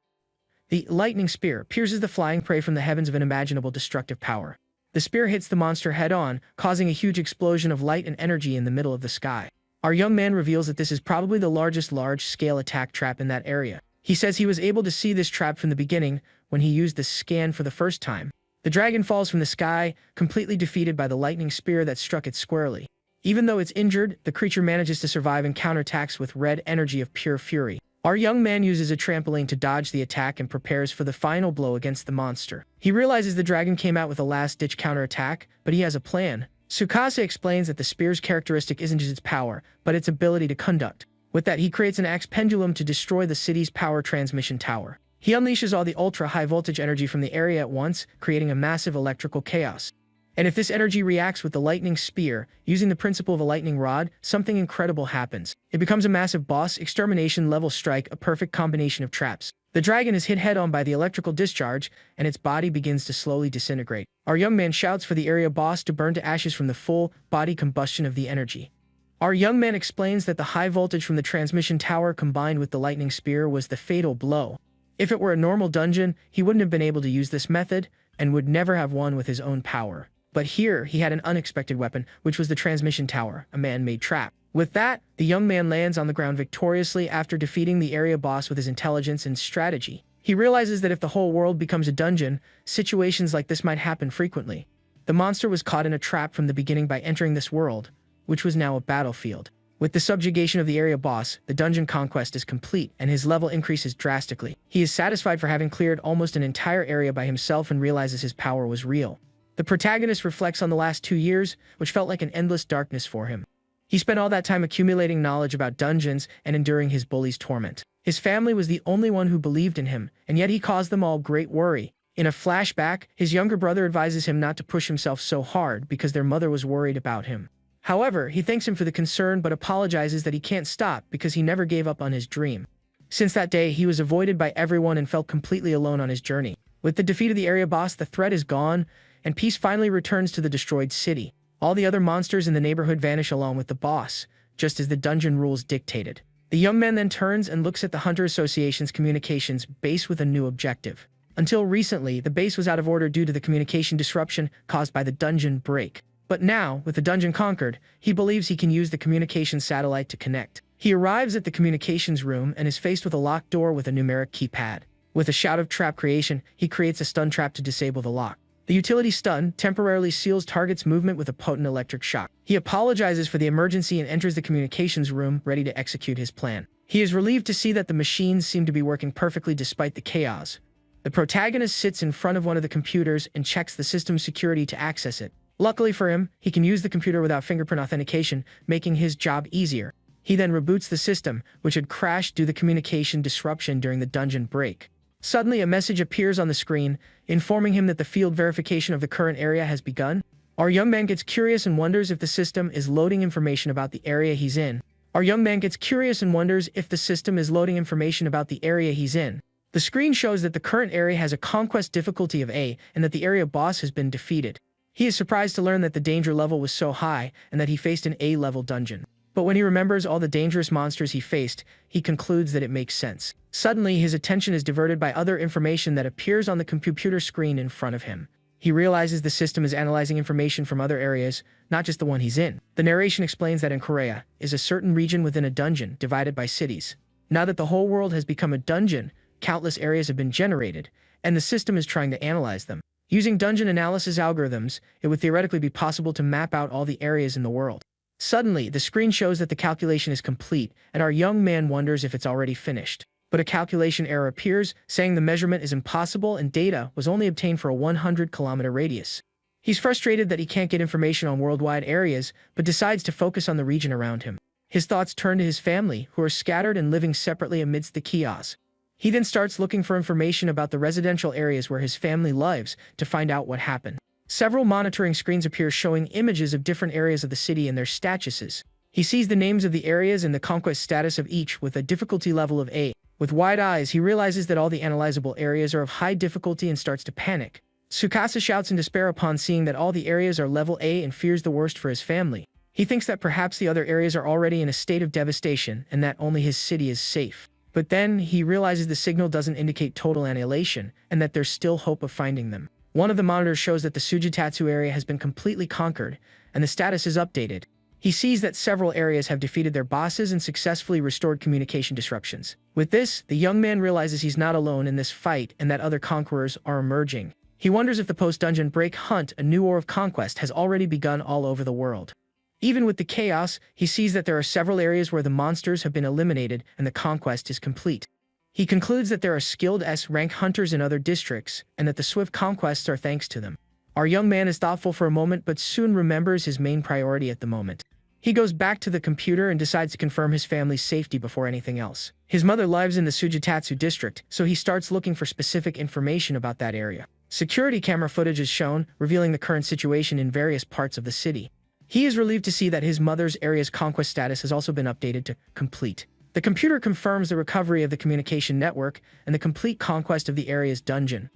The lightning spear pierces the flying prey from the heavens of unimaginable destructive power. The spear hits the monster head-on, causing a huge explosion of light and energy in the middle of the sky. Our young man reveals that this is probably the largest large-scale attack trap in that area. He says he was able to see this trap from the beginning when he used the scan for the first time. The dragon falls from the sky, completely defeated by the lightning spear that struck it squarely. Even though it's injured, the creature manages to survive and counterattacks with red energy of pure fury. Our young man uses a trampoline to dodge the attack and prepares for the final blow against the monster. He realizes the dragon came out with a last-ditch counterattack, but he has a plan. Tsukasa explains that the spear's characteristic isn't just its power, but its ability to conduct. With that, he creates an axe pendulum to destroy the city's power transmission tower. He unleashes all the ultra-high voltage energy from the area at once, creating a massive electrical chaos. And if this energy reacts with the lightning spear, using the principle of a lightning rod, something incredible happens. It becomes a massive boss extermination level strike, a perfect combination of traps. The dragon is hit head-on by the electrical discharge, and its body begins to slowly disintegrate. Our young man shouts for the area boss to burn to ashes from the full body combustion of the energy. Our young man explains that the high voltage from the transmission tower combined with the lightning spear was the fatal blow. If it were a normal dungeon, he wouldn't have been able to use this method, and would never have won with his own power. But here, he had an unexpected weapon, which was the transmission tower, a man-made trap. With that, the young man lands on the ground victoriously after defeating the area boss with his intelligence and strategy. He realizes that if the whole world becomes a dungeon, situations like this might happen frequently. The monster was caught in a trap from the beginning by entering this world, which was now a battlefield. With the subjugation of the area boss, the dungeon conquest is complete, and his level increases drastically. He is satisfied for having cleared almost an entire area by himself and realizes his power was real. The protagonist reflects on the last 2 years, which felt like an endless darkness for him. He spent all that time accumulating knowledge about dungeons and enduring his bully's torment. His family was the only one who believed in him, and yet he caused them all great worry. In a flashback, his younger brother advises him not to push himself so hard because their mother was worried about him. However, he thanks him for the concern but apologizes that he can't stop because he never gave up on his dream. Since that day, he was avoided by everyone and felt completely alone on his journey. With the defeat of the area boss, the threat is gone, and peace finally returns to the destroyed city. All the other monsters in the neighborhood vanish along with the boss, just as the dungeon rules dictated. The young man then turns and looks at the Hunter Association's communications base with a new objective. Until recently, the base was out of order due to the communication disruption caused by the dungeon break. But now, with the dungeon conquered, he believes he can use the communications satellite to connect. He arrives at the communications room and is faced with a locked door with a numeric keypad. With a shout of trap creation, he creates a stun trap to disable the lock. The utility stun temporarily seals target's movement with a potent electric shock. He apologizes for the emergency and enters the communications room, ready to execute his plan. He is relieved to see that the machines seem to be working perfectly despite the chaos. The protagonist sits in front of one of the computers and checks the system's security to access it. Luckily for him, he can use the computer without fingerprint authentication, making his job easier. He then reboots the system, which had crashed due to the communication disruption during the dungeon break. Suddenly, a message appears on the screen, informing him that the field verification of the current area has begun. Our young man gets curious and wonders if the system is loading information about the area he's in. The screen shows that the current area has a conquest difficulty of A and that the area boss has been defeated. He is surprised to learn that the danger level was so high and that he faced an A-level dungeon. But when he remembers all the dangerous monsters he faced, he concludes that it makes sense. Suddenly, his attention is diverted by other information that appears on the computer screen in front of him. He realizes the system is analyzing information from other areas, not just the one he's in. The narration explains that in Korea is a certain region within a dungeon divided by cities. Now that the whole world has become a dungeon, countless areas have been generated, and the system is trying to analyze them. Using dungeon analysis algorithms, it would theoretically be possible to map out all the areas in the world. Suddenly, the screen shows that the calculation is complete, and our young man wonders if it's already finished. But a calculation error appears, saying the measurement is impossible and data was only obtained for a 100-kilometer radius. He's frustrated that he can't get information on worldwide areas, but decides to focus on the region around him. His thoughts turn to his family, who are scattered and living separately amidst the chaos. He then starts looking for information about the residential areas where his family lives to find out what happened. Several monitoring screens appear showing images of different areas of the city and their statuses. He sees the names of the areas and the conquest status of each with a difficulty level of A. With wide eyes, he realizes that all the analyzable areas are of high difficulty and starts to panic. Tsukasa shouts in despair upon seeing that all the areas are level A and fears the worst for his family. He thinks that perhaps the other areas are already in a state of devastation and that only his city is safe. But then, he realizes the signal doesn't indicate total annihilation and that there's still hope of finding them. One of the monitors shows that the Sujitatsu area has been completely conquered, and the status is updated. He sees that several areas have defeated their bosses and successfully restored communication disruptions. With this, the young man realizes he's not alone in this fight and that other conquerors are emerging. He wonders if the post-dungeon break hunt, a new war of conquest, has already begun all over the world. Even with the chaos, he sees that there are several areas where the monsters have been eliminated and the conquest is complete. He concludes that there are skilled S-rank hunters in other districts, and that the swift conquests are thanks to them. Our young man is thoughtful for a moment but soon remembers his main priority at the moment. He goes back to the computer and decides to confirm his family's safety before anything else. His mother lives in the Sujitatsu district, so he starts looking for specific information about that area. Security camera footage is shown, revealing the current situation in various parts of the city. He is relieved to see that his mother's area's conquest status has also been updated to complete. The computer confirms the recovery of the communication network and the complete conquest of the area's dungeon.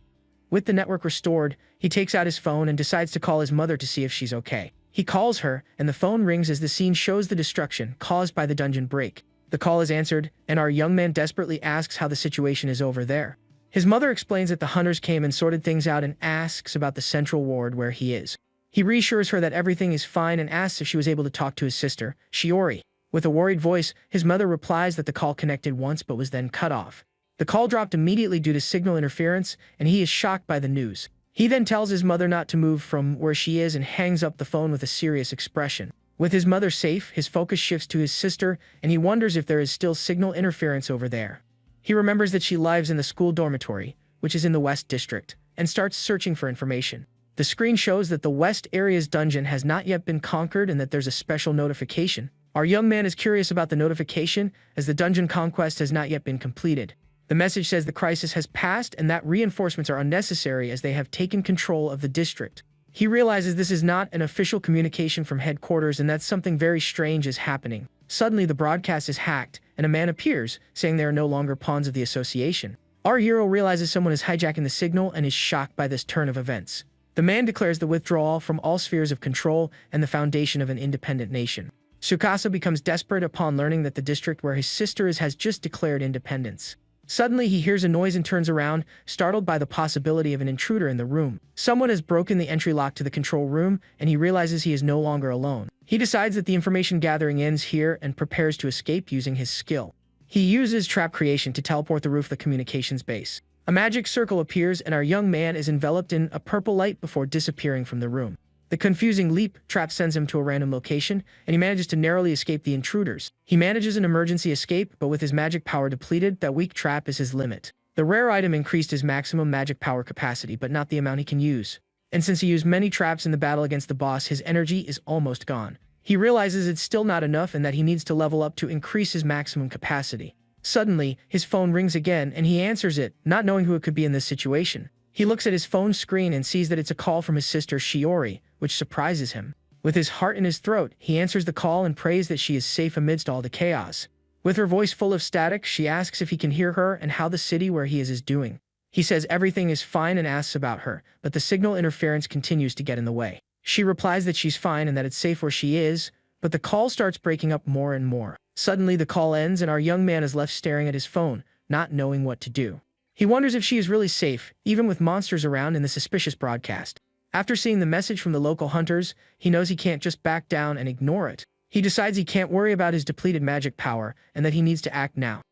With the network restored, he takes out his phone and decides to call his mother to see if she's okay. He calls her, and the phone rings as the scene shows the destruction caused by the dungeon break. The call is answered, and our young man desperately asks how the situation is over there. His mother explains that the hunters came and sorted things out and asks about the central ward where he is. He reassures her that everything is fine and asks if she was able to talk to his sister, Shiori. With a worried voice, his mother replies that the call connected once but was then cut off. The call dropped immediately due to signal interference, and he is shocked by the news. He then tells his mother not to move from where she is and hangs up the phone with a serious expression. With his mother safe, his focus shifts to his sister, and he wonders if there is still signal interference over there. He remembers that she lives in the school dormitory, which is in the West District, and starts searching for information. The screen shows that the West area's dungeon has not yet been conquered and that there's a special notification. Our young man is curious about the notification, as the dungeon conquest has not yet been completed. The message says the crisis has passed and that reinforcements are unnecessary as they have taken control of the district. He realizes this is not an official communication from headquarters and that something very strange is happening. Suddenly, the broadcast is hacked, and a man appears, saying they are no longer pawns of the association. Our hero realizes someone is hijacking the signal and is shocked by this turn of events. The man declares the withdrawal from all spheres of control and the foundation of an independent nation. Tsukasa becomes desperate upon learning that the district where his sister is has just declared independence. Suddenly, he hears a noise and turns around, startled by the possibility of an intruder in the room. Someone has broken the entry lock to the control room, and he realizes he is no longer alone. He decides that the information gathering ends here and prepares to escape using his skill. He uses trap creation to teleport the roof of the communications base. A magic circle appears, and our young man is enveloped in a purple light before disappearing from the room. The confusing leap trap sends him to a random location, and he manages to narrowly escape the intruders. He manages an emergency escape, but with his magic power depleted, that weak trap is his limit. The rare item increased his maximum magic power capacity, but not the amount he can use. And since he used many traps in the battle against the boss, his energy is almost gone. He realizes it's still not enough and that he needs to level up to increase his maximum capacity. Suddenly, his phone rings again, and he answers it, not knowing who it could be in this situation. He looks at his phone screen and sees that it's a call from his sister Shiori, which surprises him. With his heart in his throat, he answers the call and prays that she is safe amidst all the chaos. With her voice full of static, she asks if he can hear her and how the city where he is doing. He says everything is fine and asks about her, but the signal interference continues to get in the way. She replies that she's fine and that it's safe where she is, but the call starts breaking up more and more. Suddenly, the call ends and our young man is left staring at his phone, not knowing what to do. He wonders if she is really safe, even with monsters around in the suspicious broadcast. After seeing the message from the local hunters, he knows he can't just back down and ignore it. He decides he can't worry about his depleted magic power and that he needs to act now.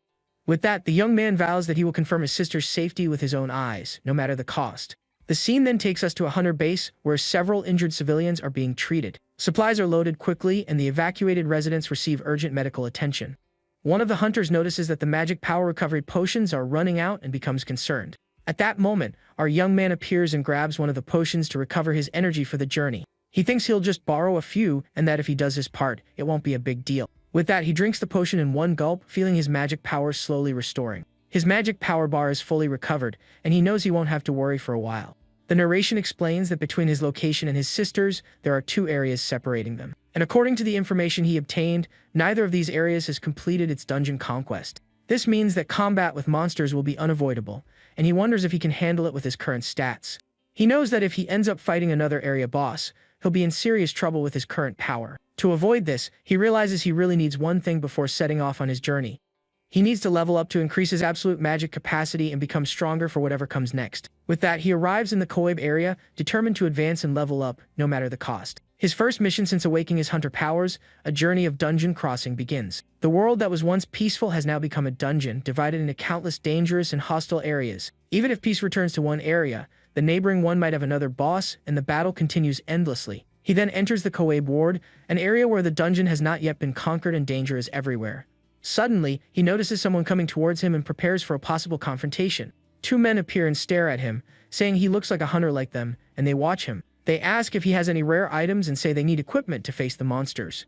With that, the young man vows that he will confirm his sister's safety with his own eyes, no matter the cost. The scene then takes us to a hunter base where several injured civilians are being treated. Supplies are loaded quickly and the evacuated residents receive urgent medical attention. One of the hunters notices that the magic power recovery potions are running out and becomes concerned. At that moment, our young man appears and grabs one of the potions to recover his energy for the journey. He thinks he'll just borrow a few and that if he does his part, it won't be a big deal. With that, he drinks the potion in one gulp, feeling his magic power slowly restoring. His magic power bar is fully recovered, and he knows he won't have to worry for a while. The narration explains that between his location and his sister's, there are 2 areas separating them. And according to the information he obtained, neither of these areas has completed its dungeon conquest. This means that combat with monsters will be unavoidable, and he wonders if he can handle it with his current stats. He knows that if he ends up fighting another area boss, he'll be in serious trouble with his current power. To avoid this, he realizes he really needs one thing before setting off on his journey. He needs to level up to increase his absolute magic capacity and become stronger for whatever comes next. With that, he arrives in the Koib area, determined to advance and level up, no matter the cost. His first mission since awakening his hunter powers, a journey of dungeon crossing begins. The world that was once peaceful has now become a dungeon, divided into countless dangerous and hostile areas. Even if peace returns to one area, the neighboring one might have another boss, and the battle continues endlessly. He then enters the Koib ward, an area where the dungeon has not yet been conquered and danger is everywhere. Suddenly, he notices someone coming towards him and prepares for a possible confrontation. 2 men appear and stare at him, saying he looks like a hunter like them, and they watch him. They ask if he has any rare items and say they need equipment to face the monsters.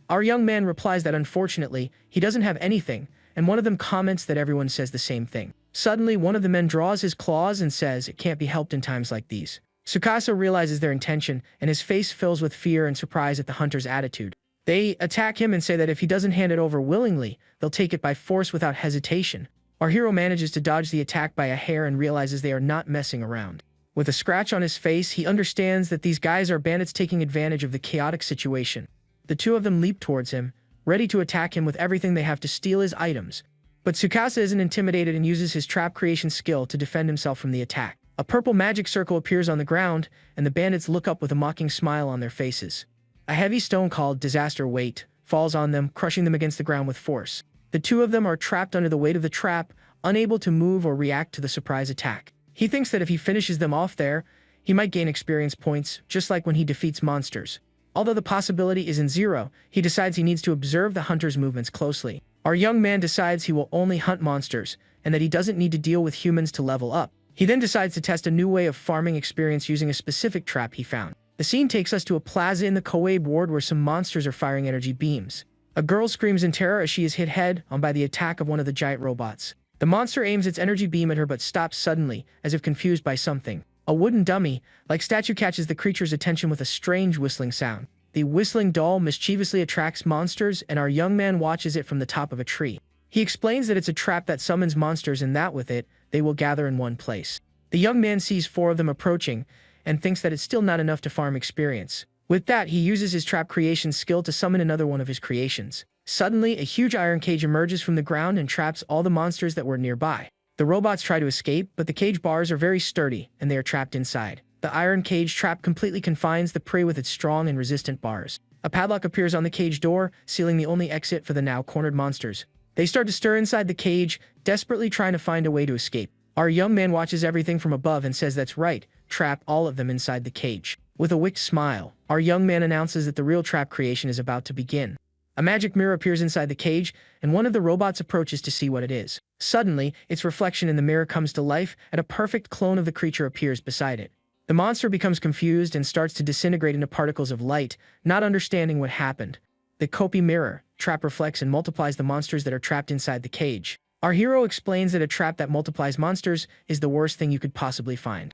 Our young man replies that unfortunately, he doesn't have anything, and one of them comments that everyone says the same thing. Suddenly, one of the men draws his claws and says it can't be helped in times like these. Tsukasa realizes their intention, and his face fills with fear and surprise at the hunter's attitude. They attack him and say that if he doesn't hand it over willingly, they'll take it by force without hesitation. Our hero manages to dodge the attack by a hair and realizes they are not messing around. With a scratch on his face, he understands that these guys are bandits taking advantage of the chaotic situation. The 2 of them leap towards him, ready to attack him with everything they have to steal his items. But Tsukasa isn't intimidated and uses his trap creation skill to defend himself from the attack. A purple magic circle appears on the ground, and the bandits look up with a mocking smile on their faces. A heavy stone called Disaster Weight falls on them, crushing them against the ground with force. The 2 of them are trapped under the weight of the trap, unable to move or react to the surprise attack. He thinks that if he finishes them off there, he might gain experience points, just like when he defeats monsters. Although the possibility isn't 0, he decides he needs to observe the hunter's movements closely. Our young man decides he will only hunt monsters, and that he doesn't need to deal with humans to level up. He then decides to test a new way of farming experience using a specific trap he found. The scene takes us to a plaza in the Koib ward where some monsters are firing energy beams. A girl screams in terror as she is hit head-on by the attack of one of the giant robots. The monster aims its energy beam at her but stops suddenly, as if confused by something. A wooden dummy, like statue, catches the creature's attention with a strange whistling sound. The whistling doll mischievously attracts monsters, and our young man watches it from the top of a tree. He explains that it's a trap that summons monsters and that with it, they will gather in one place. The young man sees 4 of them approaching, and thinks that it's still not enough to farm experience. With that, he uses his trap creation skill to summon another one of his creations. Suddenly, a huge iron cage emerges from the ground and traps all the monsters that were nearby. The robots try to escape, but the cage bars are very sturdy, and they are trapped inside. The iron cage trap completely confines the prey with its strong and resistant bars. A padlock appears on the cage door, sealing the only exit for the now cornered monsters. They start to stir inside the cage, desperately trying to find a way to escape. Our young man watches everything from above and says that's right, trap all of them inside the cage. With a wicked smile, our young man announces that the real trap creation is about to begin. A magic mirror appears inside the cage, and one of the robots approaches to see what it is. Suddenly, its reflection in the mirror comes to life, and a perfect clone of the creature appears beside it. The monster becomes confused and starts to disintegrate into particles of light, not understanding what happened. The copy mirror trap reflects and multiplies the monsters that are trapped inside the cage. Our hero explains that a trap that multiplies monsters is the worst thing you could possibly find.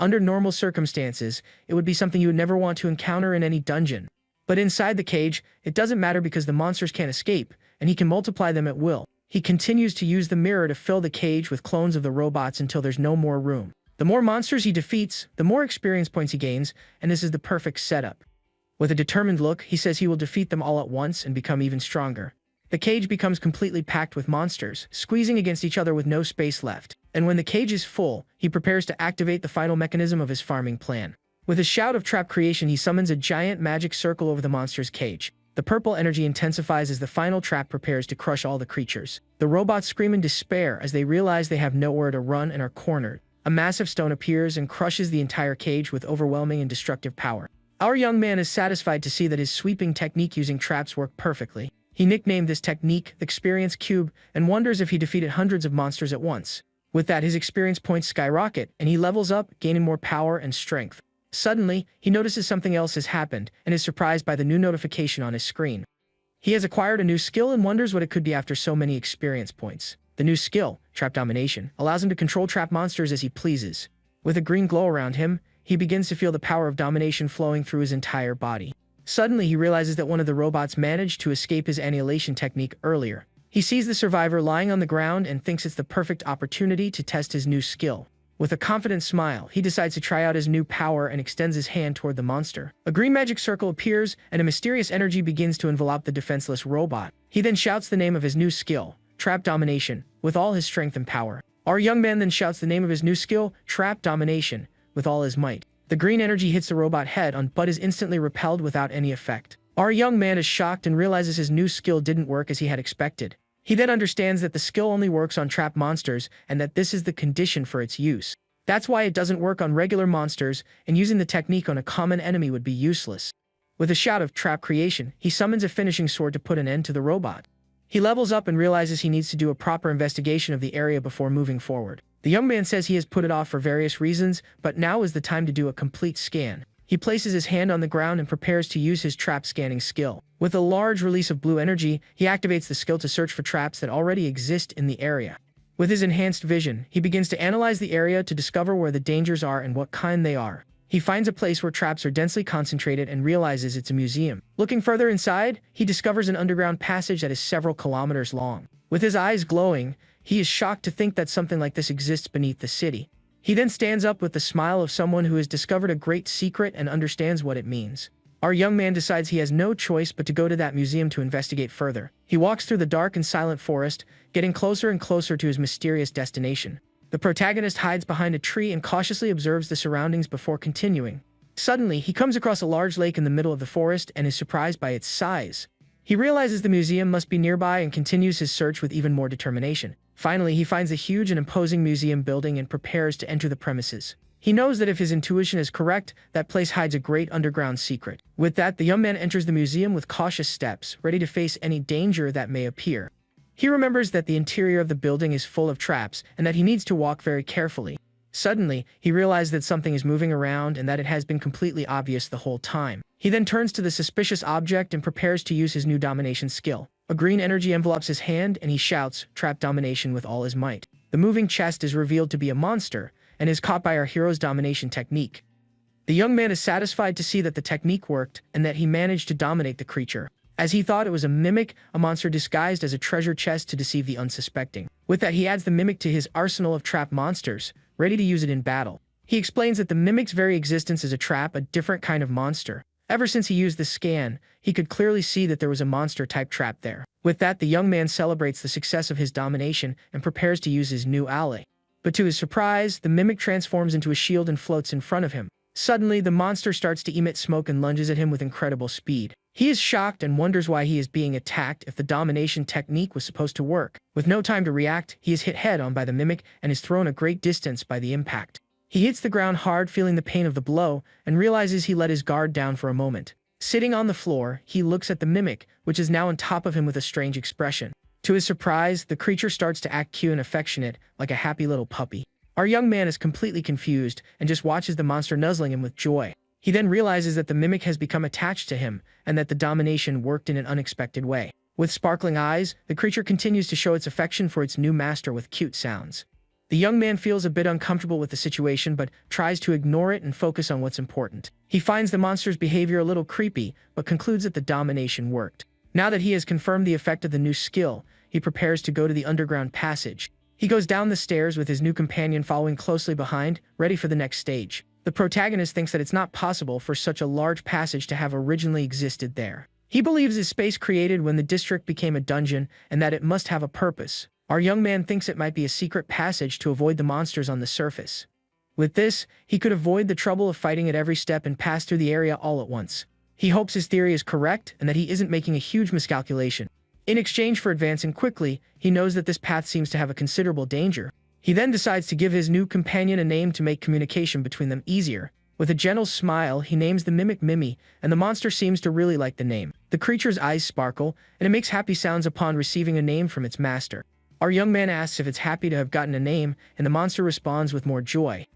Under normal circumstances, it would be something you would never want to encounter in any dungeon. But inside the cage, it doesn't matter because the monsters can't escape, and he can multiply them at will. He continues to use the mirror to fill the cage with clones of the robots until there's no more room. The more monsters he defeats, the more experience points he gains, and this is the perfect setup. With a determined look, he says he will defeat them all at once and become even stronger. The cage becomes completely packed with monsters, squeezing against each other with no space left. And when the cage is full, he prepares to activate the final mechanism of his farming plan. With a shout of trap creation, he summons a giant magic circle over the monster's cage. The purple energy intensifies as the final trap prepares to crush all the creatures. The robots scream in despair as they realize they have nowhere to run and are cornered. A massive stone appears and crushes the entire cage with overwhelming and destructive power. Our young man is satisfied to see that his sweeping technique using traps worked perfectly. He nicknamed this technique the Experience Cube and wonders if he defeated hundreds of monsters at once. With that, his experience points skyrocket, and he levels up, gaining more power and strength. Suddenly, he notices something else has happened and is surprised by the new notification on his screen. He has acquired a new skill and wonders what it could be after so many experience points. The new skill, Trap Domination, allows him to control trap monsters as he pleases. With a green glow around him, he begins to feel the power of domination flowing through his entire body. Suddenly, he realizes that one of the robots managed to escape his annihilation technique earlier. He sees the survivor lying on the ground and thinks it's the perfect opportunity to test his new skill. With a confident smile, he decides to try out his new power and extends his hand toward the monster. A green magic circle appears, and a mysterious energy begins to envelop the defenseless robot. He then shouts the name of his new skill, Trap Domination, with all his strength and power. Our young man then shouts the name of his new skill, Trap Domination, with all his might. The green energy hits the robot head on but is instantly repelled without any effect. Our young man is shocked and realizes his new skill didn't work as he had expected. He then understands that the skill only works on trap monsters and that this is the condition for its use. That's why it doesn't work on regular monsters, and using the technique on a common enemy would be useless. With a shout of trap creation, he summons a finishing sword to put an end to the robot. He levels up and realizes he needs to do a proper investigation of the area before moving forward. The young man says he has put it off for various reasons, but now is the time to do a complete scan. He places his hand on the ground and prepares to use his trap scanning skill. With a large release of blue energy, he activates the skill to search for traps that already exist in the area. With his enhanced vision, he begins to analyze the area to discover where the dangers are and what kind they are. He finds a place where traps are densely concentrated and realizes it's a museum. Looking further inside, he discovers an underground passage that is several kilometers long. With his eyes glowing, he is shocked to think that something like this exists beneath the city. He then stands up with the smile of someone who has discovered a great secret and understands what it means. Our young man decides he has no choice but to go to that museum to investigate further. He walks through the dark and silent forest, getting closer and closer to his mysterious destination. The protagonist hides behind a tree and cautiously observes the surroundings before continuing. Suddenly, he comes across a large lake in the middle of the forest and is surprised by its size. He realizes the museum must be nearby and continues his search with even more determination. Finally, he finds a huge and imposing museum building and prepares to enter the premises. He knows that if his intuition is correct, that place hides a great underground secret. With that, the young man enters the museum with cautious steps, ready to face any danger that may appear. He remembers that the interior of the building is full of traps and that he needs to walk very carefully. Suddenly, he realizes that something is moving around and that it has been completely obvious the whole time. He then turns to the suspicious object and prepares to use his new domination skill. A green energy envelopes his hand and he shouts, Trap Domination with all his might. The moving chest is revealed to be a monster and is caught by our hero's domination technique. The young man is satisfied to see that the technique worked and that he managed to dominate the creature. As he thought it was a mimic, a monster disguised as a treasure chest to deceive the unsuspecting. With that, he adds the mimic to his arsenal of trap monsters, ready to use it in battle. He explains that the mimic's very existence is a trap, a different kind of monster. Ever since he used the scan, he could clearly see that there was a monster-type trap there. With that, the young man celebrates the success of his domination and prepares to use his new ally. But to his surprise, the mimic transforms into a shield and floats in front of him. Suddenly, the monster starts to emit smoke and lunges at him with incredible speed. He is shocked and wonders why he is being attacked if the domination technique was supposed to work. With no time to react, he is hit head-on by the mimic and is thrown a great distance by the impact. He hits the ground hard, feeling the pain of the blow, and realizes he let his guard down for a moment. Sitting on the floor, he looks at the mimic, which is now on top of him with a strange expression. To his surprise, the creature starts to act cute and affectionate, like a happy little puppy. Our young man is completely confused and just watches the monster nuzzling him with joy. He then realizes that the mimic has become attached to him, and that the domination worked in an unexpected way. With sparkling eyes, the creature continues to show its affection for its new master with cute sounds. The young man feels a bit uncomfortable with the situation but tries to ignore it and focus on what's important. He finds the monster's behavior a little creepy, but concludes that the domination worked. Now that he has confirmed the effect of the new skill, he prepares to go to the underground passage. He goes down the stairs with his new companion following closely behind, ready for the next stage. The protagonist thinks that it's not possible for such a large passage to have originally existed there. He believes it's space created when the district became a dungeon and that it must have a purpose. Our young man thinks it might be a secret passage to avoid the monsters on the surface. With this, he could avoid the trouble of fighting at every step and pass through the area all at once. He hopes his theory is correct and that he isn't making a huge miscalculation. In exchange for advancing quickly, he knows that this path seems to have a considerable danger. He then decides to give his new companion a name to make communication between them easier. With a gentle smile, he names the mimic Mimi, and the monster seems to really like the name. The creature's eyes sparkle, and it makes happy sounds upon receiving a name from its master. Our young man asks if it's happy to have gotten a name, and the monster responds with more joy.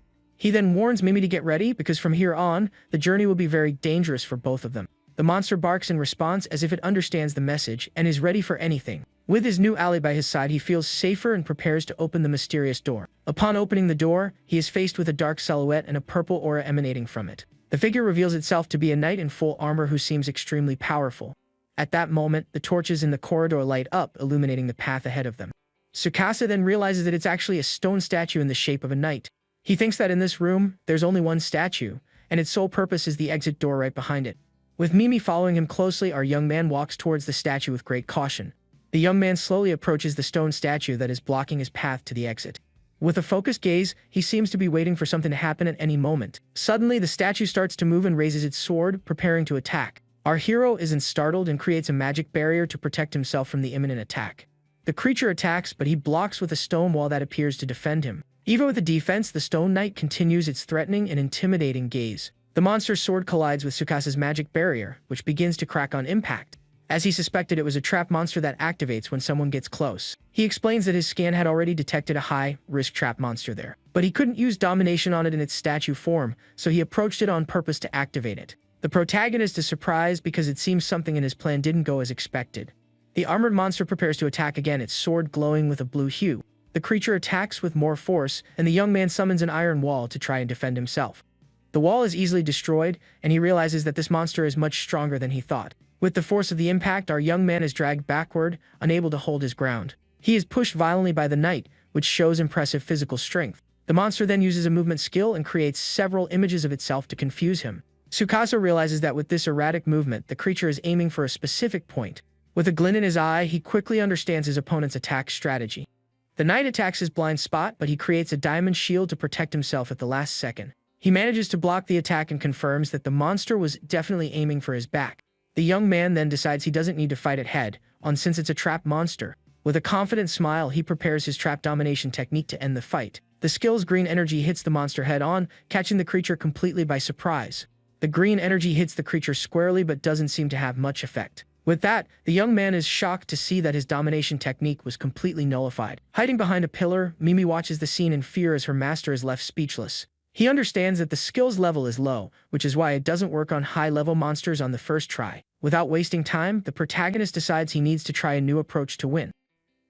He then warns Mimi to get ready, because from here on, the journey will be very dangerous for both of them. The monster barks in response as if it understands the message and is ready for anything. With his new ally by his side, he feels safer and prepares to open the mysterious door. Upon opening the door, he is faced with a dark silhouette and a purple aura emanating from it. The figure reveals itself to be a knight in full armor who seems extremely powerful. At that moment, the torches in the corridor light up, illuminating the path ahead of them. Tsukasa then realizes that it's actually a stone statue in the shape of a knight. He thinks that in this room, there's only one statue, and its sole purpose is the exit door right behind it. With Mimi following him closely, our young man walks towards the statue with great caution. The young man slowly approaches the stone statue that is blocking his path to the exit. With a focused gaze, he seems to be waiting for something to happen at any moment. Suddenly, the statue starts to move and raises its sword, preparing to attack. Our hero isn't startled and creates a magic barrier to protect himself from the imminent attack. The creature attacks, but he blocks with a stone wall that appears to defend him. Even with the defense, the stone knight continues its threatening and intimidating gaze. The monster's sword collides with Tsukasa's magic barrier, which begins to crack on impact. As he suspected, it was a trap monster that activates when someone gets close. He explains that his scan had already detected a high-risk trap monster there, but he couldn't use domination on it in its statue form, so he approached it on purpose to activate it. The protagonist is surprised because it seems something in his plan didn't go as expected. The armored monster prepares to attack again, its sword glowing with a blue hue. The creature attacks with more force, and the young man summons an iron wall to try and defend himself. The wall is easily destroyed, and he realizes that this monster is much stronger than he thought. With the force of the impact, our young man is dragged backward, unable to hold his ground. He is pushed violently by the knight, which shows impressive physical strength. The monster then uses a movement skill and creates several images of itself to confuse him. Tsukasa realizes that with this erratic movement, the creature is aiming for a specific point. With a glint in his eye, he quickly understands his opponent's attack strategy. The knight attacks his blind spot, but he creates a diamond shield to protect himself at the last second. He manages to block the attack and confirms that the monster was definitely aiming for his back. The young man then decides he doesn't need to fight it head-on since it's a trap monster. With a confident smile, he prepares his trap domination technique to end the fight. The skill's green energy hits the monster head-on, catching the creature completely by surprise. The green energy hits the creature squarely but doesn't seem to have much effect. With that, the young man is shocked to see that his domination technique was completely nullified. Hiding behind a pillar, Mimi watches the scene in fear as her master is left speechless. He understands that the skill's level is low, which is why it doesn't work on high-level monsters on the first try. Without wasting time, the protagonist decides he needs to try a new approach to win.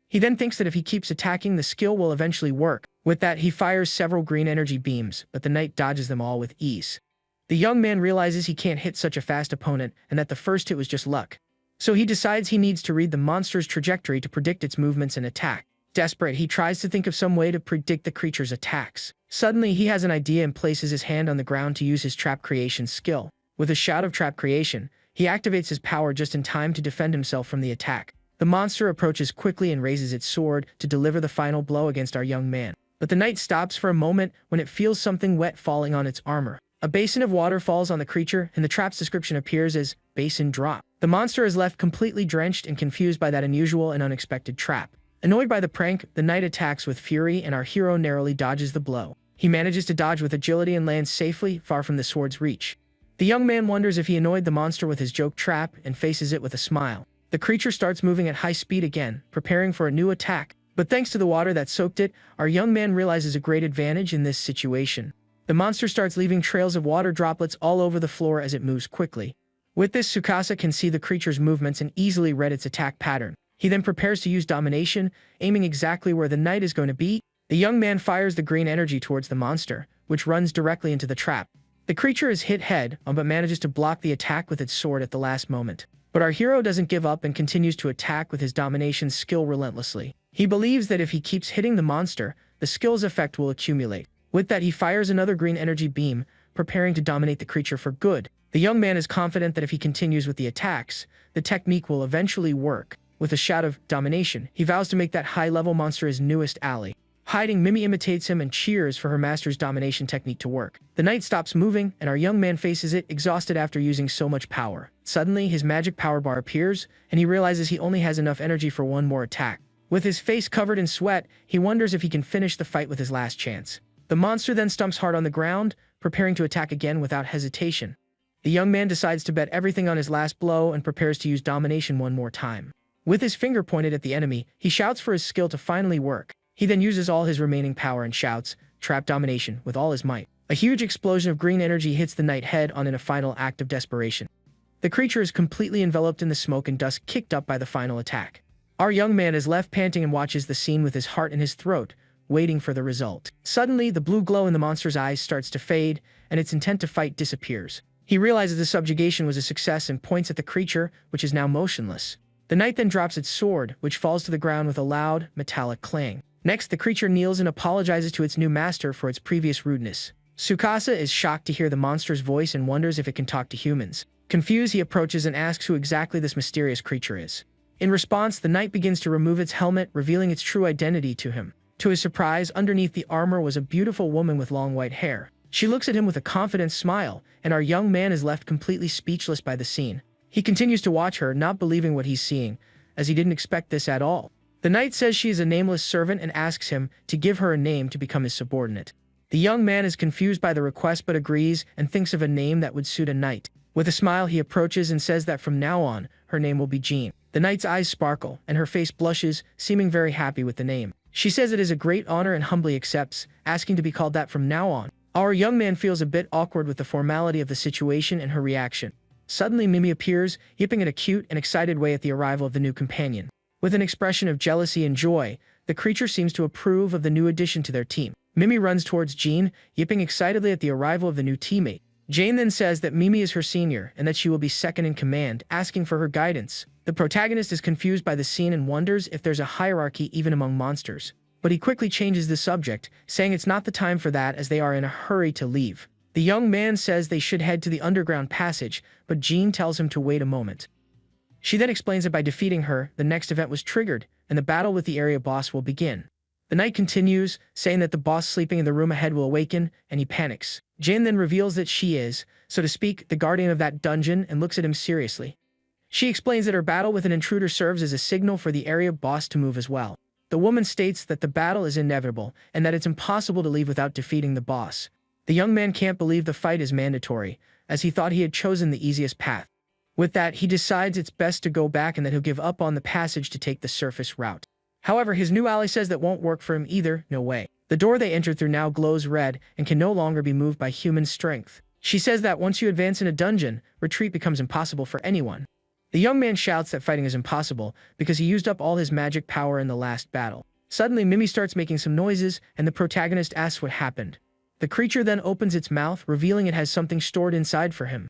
He then thinks that if he keeps attacking, the skill will eventually work. With that, he fires several green energy beams, but the knight dodges them all with ease. The young man realizes he can't hit such a fast opponent and that the first hit was just luck. So he decides he needs to read the monster's trajectory to predict its movements and attack. Desperate, he tries to think of some way to predict the creature's attacks. Suddenly, he has an idea and places his hand on the ground to use his trap creation skill. With a shout of trap creation, he activates his power just in time to defend himself from the attack. The monster approaches quickly and raises its sword to deliver the final blow against our young man. But the knight stops for a moment when it feels something wet falling on its armor. A basin of water falls on the creature, and the trap's description appears as basin drop. The monster is left completely drenched and confused by that unusual and unexpected trap. Annoyed by the prank, the knight attacks with fury, and our hero narrowly dodges the blow. He manages to dodge with agility and lands safely, far from the sword's reach. The young man wonders if he annoyed the monster with his joke trap and faces it with a smile. The creature starts moving at high speed again, preparing for a new attack. But thanks to the water that soaked it, our young man realizes a great advantage in this situation. The monster starts leaving trails of water droplets all over the floor as it moves quickly. With this, Tsukasa can see the creature's movements and easily read its attack pattern. He then prepares to use domination, aiming exactly where the knight is going to be. The young man fires the green energy towards the monster, which runs directly into the trap. The creature is hit head-on but manages to block the attack with its sword at the last moment. But our hero doesn't give up and continues to attack with his domination skill relentlessly. He believes that if he keeps hitting the monster, the skill's effect will accumulate. With that, he fires another green energy beam, preparing to dominate the creature for good. The young man is confident that if he continues with the attacks, the technique will eventually work. With a shout of domination, he vows to make that high-level monster his newest ally. Hiding, Mimi imitates him and cheers for her master's domination technique to work. The knight stops moving, and our young man faces it, exhausted after using so much power. Suddenly, his magic power bar appears, and he realizes he only has enough energy for one more attack. With his face covered in sweat, he wonders if he can finish the fight with his last chance. The monster then stumps hard on the ground, preparing to attack again without hesitation. The young man decides to bet everything on his last blow and prepares to use domination one more time. With his finger pointed at the enemy, he shouts for his skill to finally work. He then uses all his remaining power and shouts, "Trap domination," with all his might. A huge explosion of green energy hits the knight head on in a final act of desperation. The creature is completely enveloped in the smoke and dust kicked up by the final attack. Our young man is left panting and watches the scene with his heart in his throat, waiting for the result. Suddenly, the blue glow in the monster's eyes starts to fade, and its intent to fight disappears. He realizes the subjugation was a success and points at the creature, which is now motionless. The knight then drops its sword, which falls to the ground with a loud, metallic clang. Next, the creature kneels and apologizes to its new master for its previous rudeness. Tsukasa is shocked to hear the monster's voice and wonders if it can talk to humans. Confused, he approaches and asks who exactly this mysterious creature is. In response, the knight begins to remove its helmet, revealing its true identity to him. To his surprise, underneath the armor was a beautiful woman with long white hair. She looks at him with a confident smile, and our young man is left completely speechless by the scene. He continues to watch her, not believing what he's seeing, as he didn't expect this at all. The knight says she is a nameless servant and asks him to give her a name to become his subordinate. The young man is confused by the request but agrees and thinks of a name that would suit a knight. With a smile, he approaches and says that from now on, her name will be Jean. The knight's eyes sparkle, and her face blushes, seeming very happy with the name. She says it is a great honor and humbly accepts, asking to be called that from now on. Our young man feels a bit awkward with the formality of the situation and her reaction. Suddenly, Mimi appears, yipping in a cute and excited way at the arrival of the new companion. With an expression of jealousy and joy, the creature seems to approve of the new addition to their team. Mimi runs towards Jean, yipping excitedly at the arrival of the new teammate. Jane then says that Mimi is her senior and that she will be second in command, asking for her guidance. The protagonist is confused by the scene and wonders if there's a hierarchy even among monsters. But he quickly changes the subject, saying it's not the time for that as they are in a hurry to leave. The young man says they should head to the underground passage, but Jean tells him to wait a moment. She then explains that by defeating her, the next event was triggered, and the battle with the area boss will begin. The knight continues, saying that the boss sleeping in the room ahead will awaken, and he panics. Jane then reveals that she is, so to speak, the guardian of that dungeon and looks at him seriously. She explains that her battle with an intruder serves as a signal for the area boss to move as well. The woman states that the battle is inevitable and that it's impossible to leave without defeating the boss. The young man can't believe the fight is mandatory, as he thought he had chosen the easiest path. With that, he decides it's best to go back and that he'll give up on the passage to take the surface route. However, his new ally says that won't work for him either, no way. The door they entered through now glows red and can no longer be moved by human strength. She says that once you advance in a dungeon, retreat becomes impossible for anyone. The young man shouts that fighting is impossible because he used up all his magic power in the last battle. Suddenly, Mimi starts making some noises, and the protagonist asks what happened. The creature then opens its mouth, revealing it has something stored inside for him.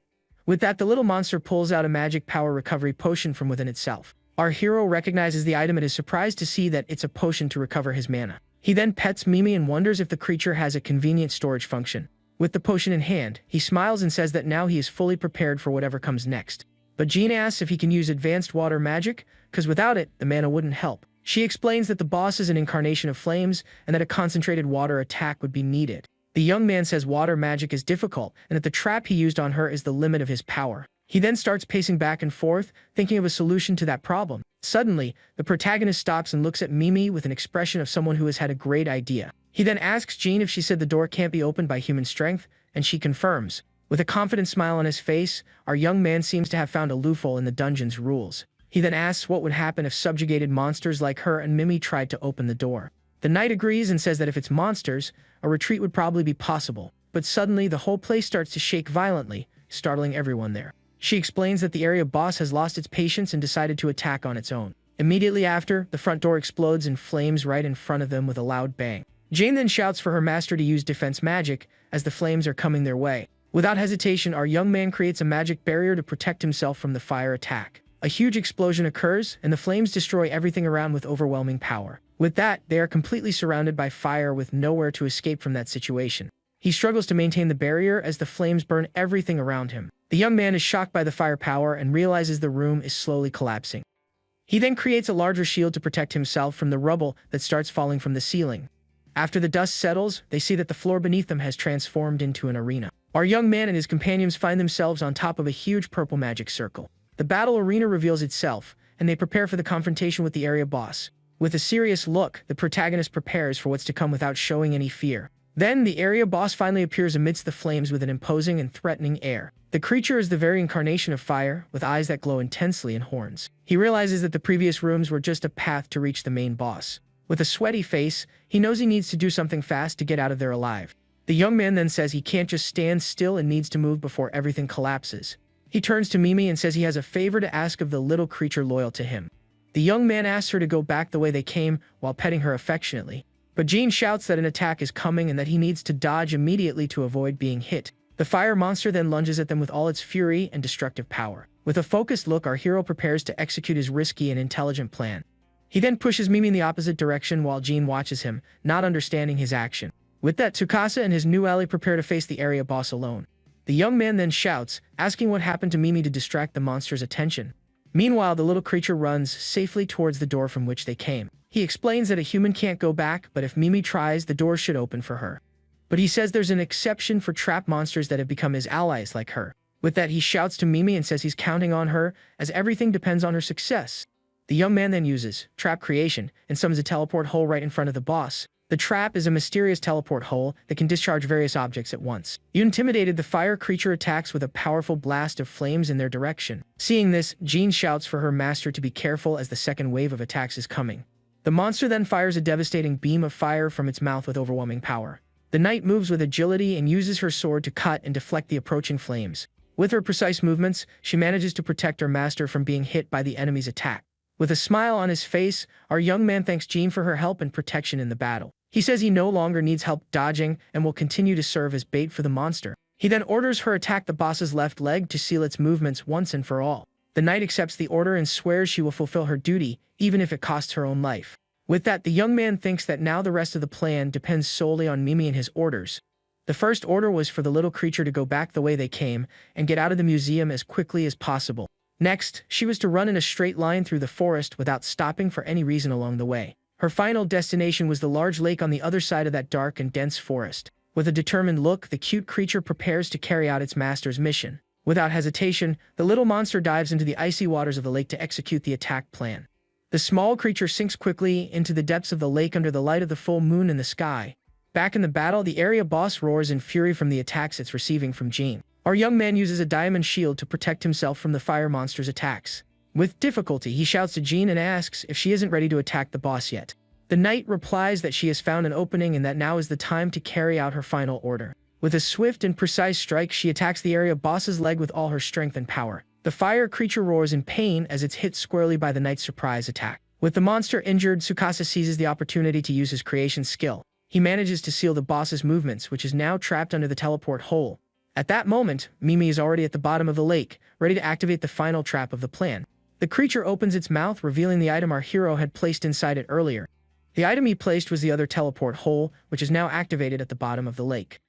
With that, the little monster pulls out a magic power recovery potion from within itself. Our hero recognizes the item and is surprised to see that it's a potion to recover his mana. He then pets Mimi and wonders if the creature has a convenient storage function. With the potion in hand, he smiles and says that now he is fully prepared for whatever comes next. But Jean asks if he can use advanced water magic, because without it, the mana wouldn't help. She explains that the boss is an incarnation of flames and that a concentrated water attack would be needed. The young man says water magic is difficult and that the trap he used on her is the limit of his power. He then starts pacing back and forth, thinking of a solution to that problem. Suddenly, the protagonist stops and looks at Mimi with an expression of someone who has had a great idea. He then asks Jean if she said the door can't be opened by human strength, and she confirms. With a confident smile on his face, our young man seems to have found a loophole in the dungeon's rules. He then asks what would happen if subjugated monsters like her and Mimi tried to open the door. The knight agrees and says that if it's monsters, a retreat would probably be possible. But suddenly, the whole place starts to shake violently, startling everyone there. She explains that the area boss has lost its patience and decided to attack on its own. Immediately after, the front door explodes in flames right in front of them with a loud bang. Jane then shouts for her master to use defense magic, as the flames are coming their way. Without hesitation, our young man creates a magic barrier to protect himself from the fire attack. A huge explosion occurs, and the flames destroy everything around with overwhelming power. With that, they are completely surrounded by fire with nowhere to escape from that situation. He struggles to maintain the barrier as the flames burn everything around him. The young man is shocked by the firepower and realizes the room is slowly collapsing. He then creates a larger shield to protect himself from the rubble that starts falling from the ceiling. After the dust settles, they see that the floor beneath them has transformed into an arena. Our young man and his companions find themselves on top of a huge purple magic circle. The battle arena reveals itself, and they prepare for the confrontation with the area boss. With a serious look, the protagonist prepares for what's to come without showing any fear. Then, the area boss finally appears amidst the flames with an imposing and threatening air. The creature is the very incarnation of fire, with eyes that glow intensely and horns. He realizes that the previous rooms were just a path to reach the main boss. With a sweaty face, he knows he needs to do something fast to get out of there alive. The young man then says he can't just stand still and needs to move before everything collapses. He turns to Mimi and says he has a favor to ask of the little creature loyal to him. The young man asks her to go back the way they came while petting her affectionately. But Jean shouts that an attack is coming and that he needs to dodge immediately to avoid being hit. The fire monster then lunges at them with all its fury and destructive power. With a focused look, our hero prepares to execute his risky and intelligent plan. He then pushes Mimi in the opposite direction while Jean watches him, not understanding his action. With that, Tsukasa and his new ally prepare to face the area boss alone. The young man then shouts, asking what happened to Mimi to distract the monster's attention. Meanwhile, the little creature runs safely towards the door from which they came. He explains that a human can't go back, but if Mimi tries, the door should open for her. But he says there's an exception for trap monsters that have become his allies like her. With that, he shouts to Mimi and says he's counting on her, as everything depends on her success. The young man then uses trap creation and summons a teleport hole right in front of the boss. The trap is a mysterious teleport hole that can discharge various objects at once. Intimidated, the fire creature attacks with a powerful blast of flames in their direction. Seeing this, Jean shouts for her master to be careful as the second wave of attacks is coming. The monster then fires a devastating beam of fire from its mouth with overwhelming power. The knight moves with agility and uses her sword to cut and deflect the approaching flames. With her precise movements, she manages to protect her master from being hit by the enemy's attack. With a smile on his face, our young man thanks Jean for her help and protection in the battle. He says he no longer needs help dodging and will continue to serve as bait for the monster. He then orders her attack the boss's left leg to seal its movements once and for all. The knight accepts the order and swears she will fulfill her duty, even if it costs her own life. With that, the young man thinks that now the rest of the plan depends solely on Mimi and his orders. The first order was for the little creature to go back the way they came and get out of the museum as quickly as possible. Next, she was to run in a straight line through the forest without stopping for any reason along the way. Her final destination was the large lake on the other side of that dark and dense forest. With a determined look, the cute creature prepares to carry out its master's mission. Without hesitation, the little monster dives into the icy waters of the lake to execute the attack plan. The small creature sinks quickly into the depths of the lake under the light of the full moon in the sky. Back in the battle, the area boss roars in fury from the attacks it's receiving from Jean. Our young man uses a diamond shield to protect himself from the fire monster's attacks. With difficulty, he shouts to Jean and asks if she isn't ready to attack the boss yet. The knight replies that she has found an opening and that now is the time to carry out her final order. With a swift and precise strike, she attacks the area boss's leg with all her strength and power. The fire creature roars in pain as it's hit squarely by the knight's surprise attack. With the monster injured, Tsukasa seizes the opportunity to use his creation skill. He manages to seal the boss's movements, which is now trapped under the teleport hole. At that moment, Mimi is already at the bottom of the lake, ready to activate the final trap of the plan. The creature opens its mouth, revealing the item our hero had placed inside it earlier. The item he placed was the other teleport hole, which is now activated at the bottom of the lake.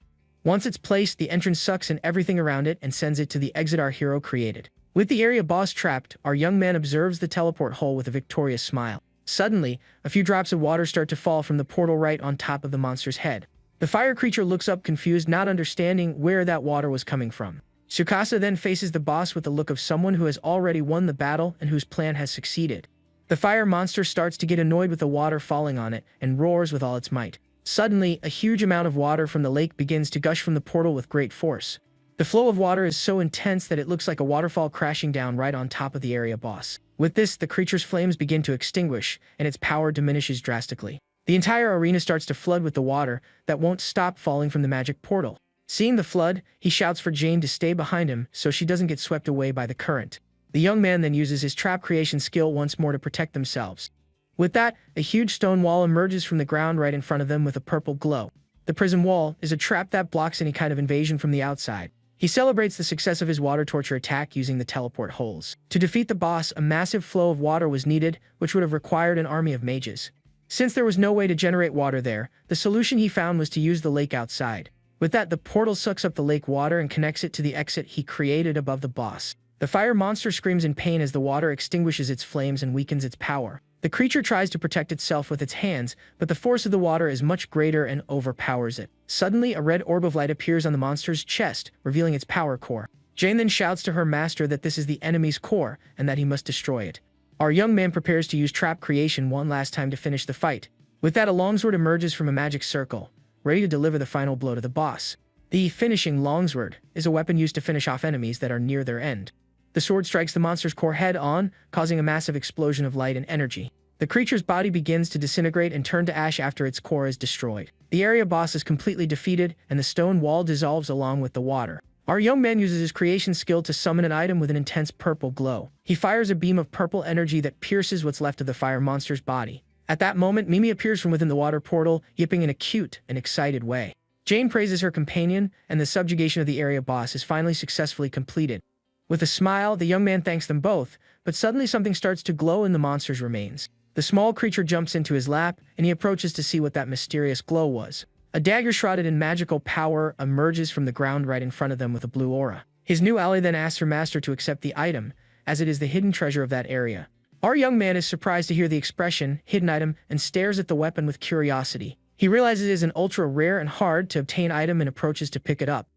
Once it's placed, the entrance sucks in everything around it and sends it to the exit our hero created. With the area boss trapped, our young man observes the teleport hole with a victorious smile. Suddenly, a few drops of water start to fall from the portal right on top of the monster's head. The fire creature looks up confused, not understanding where that water was coming from. Tsukasa then faces the boss with the look of someone who has already won the battle and whose plan has succeeded. The fire monster starts to get annoyed with the water falling on it and roars with all its might. Suddenly, a huge amount of water from the lake begins to gush from the portal with great force. The flow of water is so intense that it looks like a waterfall crashing down right on top of the area boss. With this, the creature's flames begin to extinguish, and its power diminishes drastically. The entire arena starts to flood with the water that won't stop falling from the magic portal. Seeing the flood, he shouts for Jane to stay behind him so she doesn't get swept away by the current. The young man then uses his trap creation skill once more to protect themselves. With that, a huge stone wall emerges from the ground right in front of them with a purple glow. The prison wall is a trap that blocks any kind of invasion from the outside. He celebrates the success of his water torture attack using the teleport holes. To defeat the boss, a massive flow of water was needed, which would have required an army of mages. Since there was no way to generate water there, the solution he found was to use the lake outside. With that, the portal sucks up the lake water and connects it to the exit he created above the boss. The fire monster screams in pain as the water extinguishes its flames and weakens its power. The creature tries to protect itself with its hands, but the force of the water is much greater and overpowers it. Suddenly, a red orb of light appears on the monster's chest, revealing its power core. Jane then shouts to her master that this is the enemy's core and that he must destroy it. Our young man prepares to use trap creation one last time to finish the fight. With that, a longsword emerges from a magic circle, ready to deliver the final blow to the boss. The finishing longsword is a weapon used to finish off enemies that are near their end. The sword strikes the monster's core head-on, causing a massive explosion of light and energy. The creature's body begins to disintegrate and turn to ash after its core is destroyed. The area boss is completely defeated, and the stone wall dissolves along with the water. Our young man uses his creation skill to summon an item with an intense purple glow. He fires a beam of purple energy that pierces what's left of the fire monster's body. At that moment, Mimi appears from within the water portal, yipping in a cute and excited way. Jane praises her companion, and the subjugation of the area boss is finally successfully completed. With a smile, the young man thanks them both, but suddenly something starts to glow in the monster's remains. The small creature jumps into his lap, and he approaches to see what that mysterious glow was. A dagger shrouded in magical power emerges from the ground right in front of them with a blue aura. His new ally then asks her master to accept the item, as it is the hidden treasure of that area. Our young man is surprised to hear the expression, hidden item, and stares at the weapon with curiosity. He realizes it is an ultra-rare and hard-to-obtain item and approaches to pick it up.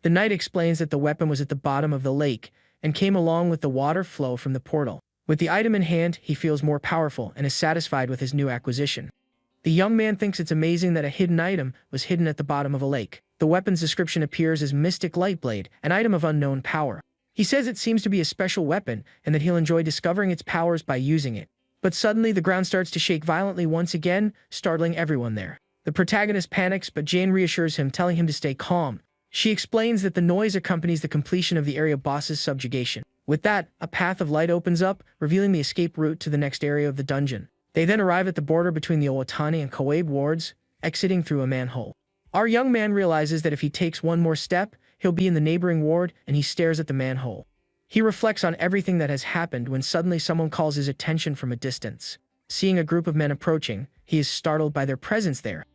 The knight explains that the weapon was at the bottom of the lake, and came along with the water flow from the portal. With the item in hand, he feels more powerful and is satisfied with his new acquisition. The young man thinks it's amazing that a hidden item was hidden at the bottom of a lake. The weapon's description appears as Mystic Lightblade, an item of unknown power. He says it seems to be a special weapon and that he'll enjoy discovering its powers by using it. But suddenly, the ground starts to shake violently once again, startling everyone there. The protagonist panics, but Jane reassures him, telling him to stay calm. She explains that the noise accompanies the completion of the area boss's subjugation. With that, a path of light opens up, revealing the escape route to the next area of the dungeon. They then arrive at the border between the Owatani and Kawabe wards, exiting through a manhole. Our young man realizes that if he takes one more step, he'll be in the neighboring ward, and he stares at the manhole. He reflects on everything that has happened when suddenly someone calls his attention from a distance. Seeing a group of men approaching, he is startled by their presence there.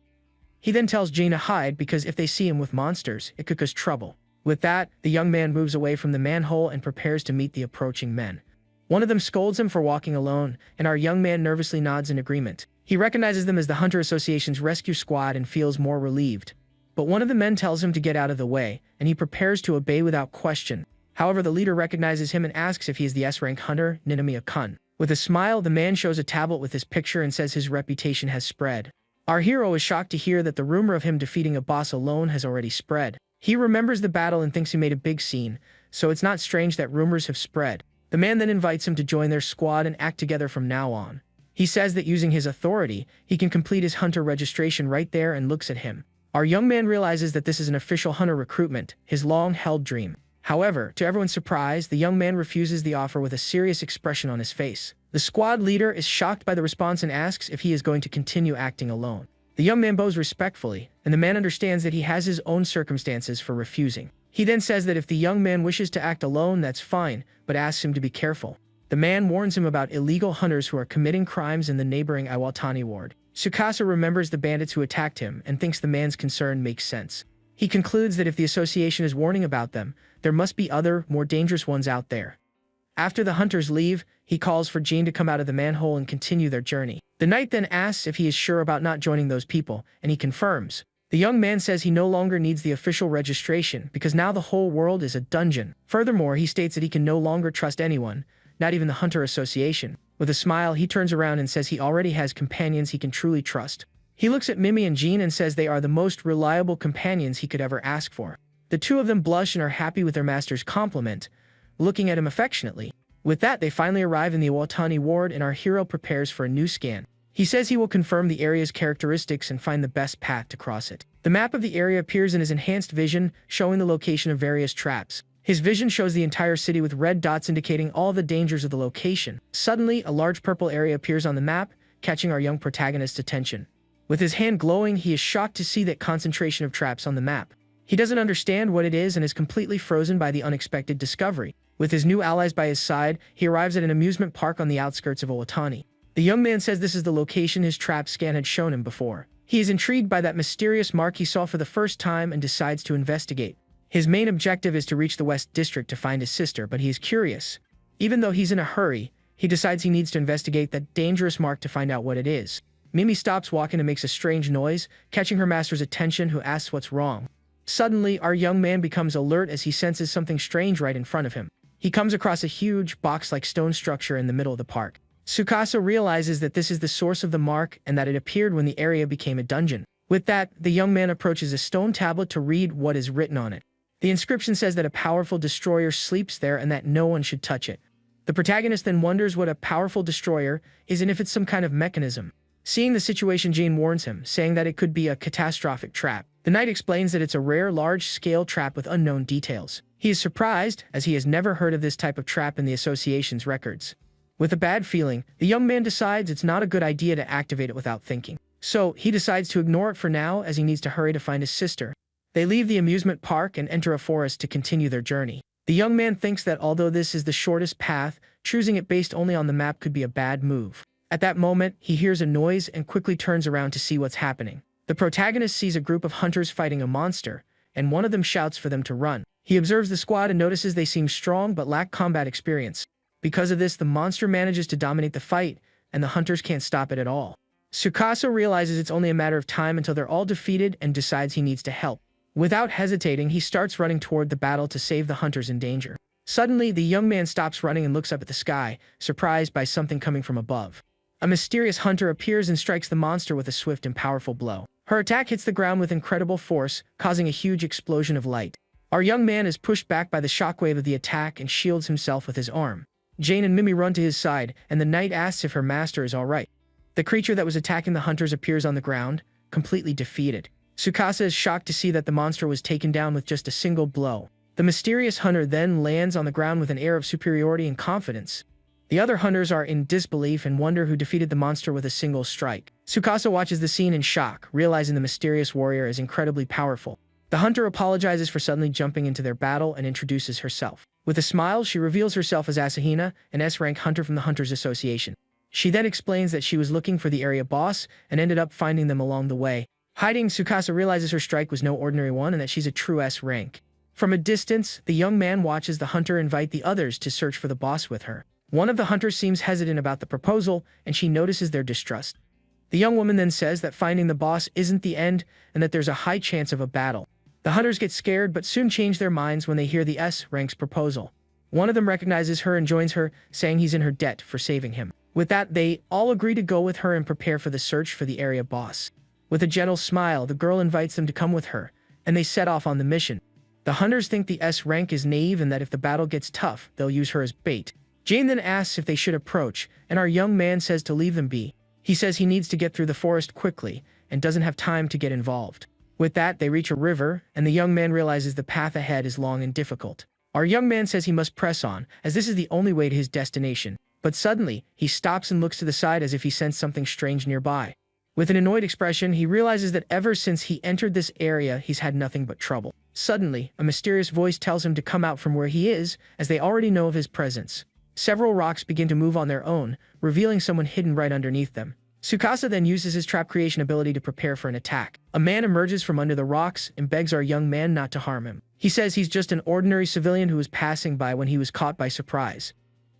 He then tells Jane to hide because if they see him with monsters, it could cause trouble. With that, the young man moves away from the manhole and prepares to meet the approaching men. One of them scolds him for walking alone, and our young man nervously nods in agreement. He recognizes them as the Hunter Association's rescue squad and feels more relieved. But one of the men tells him to get out of the way, and he prepares to obey without question. However, the leader recognizes him and asks if he is the S-rank hunter, Ninamiya-kun. With a smile, the man shows a tablet with his picture and says his reputation has spread. Our hero is shocked to hear that the rumor of him defeating a boss alone has already spread. He remembers the battle and thinks he made a big scene, so it's not strange that rumors have spread. The man then invites him to join their squad and act together from now on. He says that using his authority, he can complete his hunter registration right there and looks at him. Our young man realizes that this is an official hunter recruitment, his long-held dream. However, to everyone's surprise, the young man refuses the offer with a serious expression on his face. The squad leader is shocked by the response and asks if he is going to continue acting alone. The young man bows respectfully, and the man understands that he has his own circumstances for refusing. He then says that if the young man wishes to act alone, that's fine, but asks him to be careful. The man warns him about illegal hunters who are committing crimes in the neighboring Iwatani ward. Tsukasa remembers the bandits who attacked him and thinks the man's concern makes sense. He concludes that if the association is warning about them, there must be other, more dangerous ones out there. After the hunters leave, he calls for Jane to come out of the manhole and continue their journey. The knight then asks if he is sure about not joining those people, and he confirms. The young man says he no longer needs the official registration because now the whole world is a dungeon. Furthermore, he states that he can no longer trust anyone, not even the Hunter Association. With a smile, he turns around and says he already has companions he can truly trust. He looks at Mimi and Jean and says they are the most reliable companions he could ever ask for. The two of them blush and are happy with their master's compliment, looking at him affectionately. With that, they finally arrive in the Iwatani ward and our hero prepares for a new scan. He says he will confirm the area's characteristics and find the best path to cross it. The map of the area appears in his enhanced vision, showing the location of various traps. His vision shows the entire city with red dots indicating all the dangers of the location. Suddenly, a large purple area appears on the map, catching our young protagonist's attention. With his hand glowing, he is shocked to see that concentration of traps on the map. He doesn't understand what it is and is completely frozen by the unexpected discovery. With his new allies by his side, he arrives at an amusement park on the outskirts of Owatani. The young man says this is the location his trap scan had shown him before. He is intrigued by that mysterious mark he saw for the first time and decides to investigate. His main objective is to reach the West District to find his sister, but he is curious. Even though he's in a hurry, He decides he needs to investigate that dangerous mark to find out what it is. Mimi stops walking and makes a strange noise, catching her master's attention, who asks what's wrong. Suddenly, our young man becomes alert as he senses something strange right in front of him. He comes across a huge, box-like stone structure in the middle of the park. Tsukasa realizes that this is the source of the mark and that it appeared when the area became a dungeon. With that, the young man approaches a stone tablet to read what is written on it. The inscription says that a powerful destroyer sleeps there and that no one should touch it. The protagonist then wonders what a powerful destroyer is and if it's some kind of mechanism. Seeing the situation, Jane warns him, saying that it could be a catastrophic trap. The knight explains that it's a rare, large-scale trap with unknown details. He is surprised, as he has never heard of this type of trap in the association's records. With a bad feeling, the young man decides it's not a good idea to activate it without thinking. So, he decides to ignore it for now, as he needs to hurry to find his sister. They leave the amusement park and enter a forest to continue their journey. The young man thinks that although this is the shortest path, choosing it based only on the map could be a bad move. At that moment, he hears a noise and quickly turns around to see what's happening. The protagonist sees a group of hunters fighting a monster, and one of them shouts for them to run. He observes the squad and notices they seem strong but lack combat experience. Because of this, the monster manages to dominate the fight, and the hunters can't stop it at all. Tsukasa realizes it's only a matter of time until they're all defeated and decides he needs to help. Without hesitating, he starts running toward the battle to save the hunters in danger. Suddenly, the young man stops running and looks up at the sky, surprised by something coming from above. A mysterious hunter appears and strikes the monster with a swift and powerful blow. Her attack hits the ground with incredible force, causing a huge explosion of light. Our young man is pushed back by the shockwave of the attack and shields himself with his arm. Jane and Mimi run to his side, and the knight asks if her master is alright. The creature that was attacking the hunters appears on the ground, completely defeated. Tsukasa is shocked to see that the monster was taken down with just a single blow. The mysterious hunter then lands on the ground with an air of superiority and confidence. The other hunters are in disbelief and wonder who defeated the monster with a single strike. Tsukasa watches the scene in shock, realizing the mysterious warrior is incredibly powerful. The hunter apologizes for suddenly jumping into their battle and introduces herself. With a smile, she reveals herself as Asahina, an S-rank hunter from the Hunters Association. She then explains that she was looking for the area boss and ended up finding them along the way. Hiding, Tsukasa realizes her strike was no ordinary one and that she's a true S-rank. From a distance, the young man watches the hunter invite the others to search for the boss with her. One of the hunters seems hesitant about the proposal, and she notices their distrust. The young woman then says that finding the boss isn't the end and that there's a high chance of a battle. The hunters get scared but soon change their minds when they hear the S-rank's proposal. One of them recognizes her and joins her, saying he's in her debt for saving him. With that, they all agree to go with her and prepare for the search for the area boss. With a gentle smile, the girl invites them to come with her, and they set off on the mission. The hunters think the S-rank is naive and that if the battle gets tough, they'll use her as bait. Jane then asks if they should approach, and our young man says to leave them be. He says he needs to get through the forest quickly and doesn't have time to get involved. With that, they reach a river, and the young man realizes the path ahead is long and difficult. Our young man says he must press on, as this is the only way to his destination. But suddenly, he stops and looks to the side as if he sensed something strange nearby. With an annoyed expression, he realizes that ever since he entered this area, he's had nothing but trouble. Suddenly, a mysterious voice tells him to come out from where he is, as they already know of his presence. Several rocks begin to move on their own, revealing someone hidden right underneath them. Tsukasa then uses his trap creation ability to prepare for an attack. A man emerges from under the rocks and begs our young man not to harm him. He says he's just an ordinary civilian who was passing by when he was caught by surprise.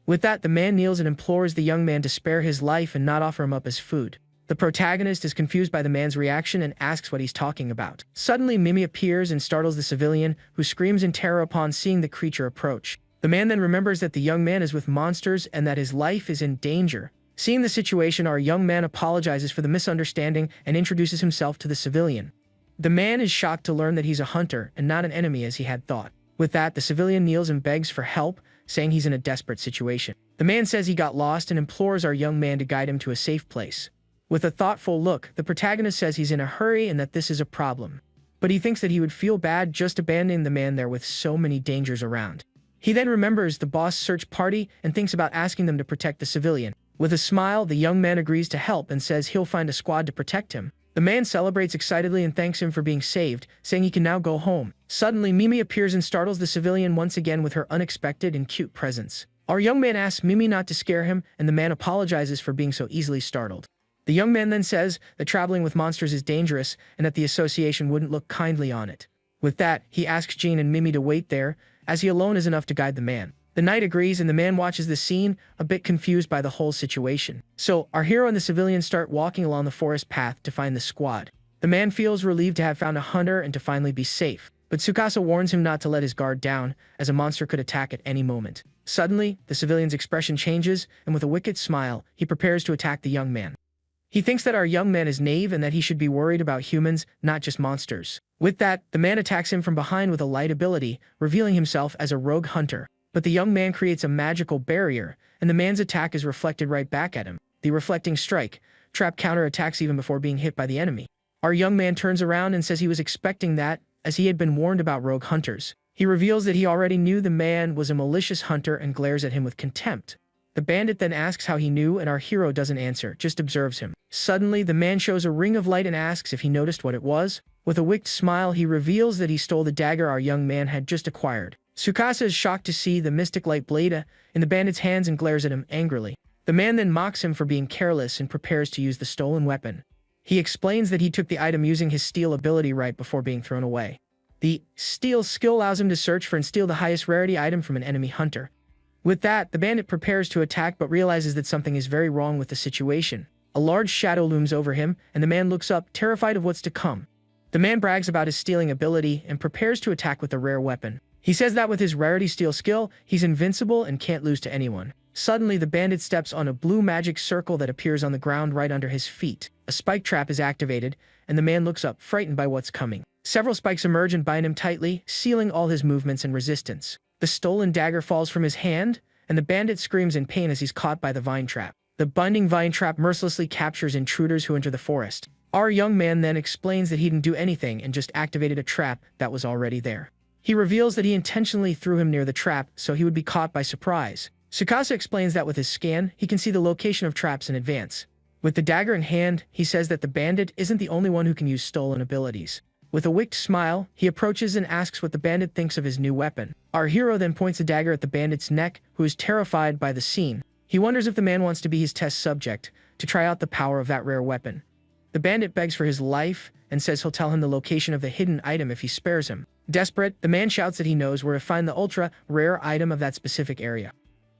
With that, the man kneels and implores the young man to spare his life and not offer him up as food. The protagonist is confused by the man's reaction and asks what he's talking about. Suddenly, Mimi appears and startles the civilian, who screams in terror upon seeing the creature approach. The man then remembers that the young man is with monsters and that his life is in danger. Seeing the situation, our young man apologizes for the misunderstanding and introduces himself to the civilian. The man is shocked to learn that he's a hunter and not an enemy as he had thought. With that, the civilian kneels and begs for help, saying he's in a desperate situation. The man says he got lost and implores our young man to guide him to a safe place. With a thoughtful look, the protagonist says he's in a hurry and that this is a problem. But he thinks that he would feel bad just abandoning the man there with so many dangers around. He then remembers the boss search party and thinks about asking them to protect the civilian. With a smile, the young man agrees to help and says he'll find a squad to protect him. The man celebrates excitedly and thanks him for being saved, saying he can now go home. Suddenly, Mimi appears and startles the civilian once again with her unexpected and cute presence. Our young man asks Mimi not to scare him, and the man apologizes for being so easily startled. The young man then says that traveling with monsters is dangerous and that the association wouldn't look kindly on it. With that, he asks Jane and Mimi to wait there, as he alone is enough to guide the man. The knight agrees, and the man watches the scene, a bit confused by the whole situation. So, our hero and the civilian start walking along the forest path to find the squad. The man feels relieved to have found a hunter and to finally be safe, but Tsukasa warns him not to let his guard down, as a monster could attack at any moment. Suddenly, the civilian's expression changes, and with a wicked smile, he prepares to attack the young man. He thinks that our young man is naive and that he should be worried about humans, not just monsters. With that, the man attacks him from behind with a light ability, revealing himself as a rogue hunter. But the young man creates a magical barrier, and the man's attack is reflected right back at him. The reflecting strike. Trap counterattacks even before being hit by the enemy. Our young man turns around and says he was expecting that, as he had been warned about rogue hunters. He reveals that he already knew the man was a malicious hunter and glares at him with contempt. The bandit then asks how he knew, and our hero doesn't answer, just observes him. Suddenly, the man shows a ring of light and asks if he noticed what it was. With a wicked smile, he reveals that he stole the dagger our young man had just acquired. Tsukasa is shocked to see the mystic light blade in the bandit's hands and glares at him angrily. The man then mocks him for being careless and prepares to use the stolen weapon. He explains that he took the item using his steal ability right before being thrown away. The steal skill allows him to search for and steal the highest rarity item from an enemy hunter. With that, the bandit prepares to attack but realizes that something is very wrong with the situation. A large shadow looms over him, and the man looks up, terrified of what's to come. The man brags about his stealing ability and prepares to attack with a rare weapon. He says that with his rarity steal skill, he's invincible and can't lose to anyone. Suddenly, the bandit steps on a blue magic circle that appears on the ground right under his feet. A spike trap is activated, and the man looks up, frightened by what's coming. Several spikes emerge and bind him tightly, sealing all his movements and resistance. The stolen dagger falls from his hand, and the bandit screams in pain as he's caught by the vine trap. The binding vine trap mercilessly captures intruders who enter the forest. Our young man then explains that he didn't do anything and just activated a trap that was already there. He reveals that he intentionally threw him near the trap so he would be caught by surprise. Tsukasa explains that with his scan, he can see the location of traps in advance. With the dagger in hand, he says that the bandit isn't the only one who can use stolen abilities. With a wicked smile, he approaches and asks what the bandit thinks of his new weapon. Our hero then points the dagger at the bandit's neck, who is terrified by the scene. He wonders if the man wants to be his test subject, to try out the power of that rare weapon. The bandit begs for his life, and says he'll tell him the location of the hidden item if he spares him. Desperate, the man shouts that he knows where to find the ultra-rare item of that specific area.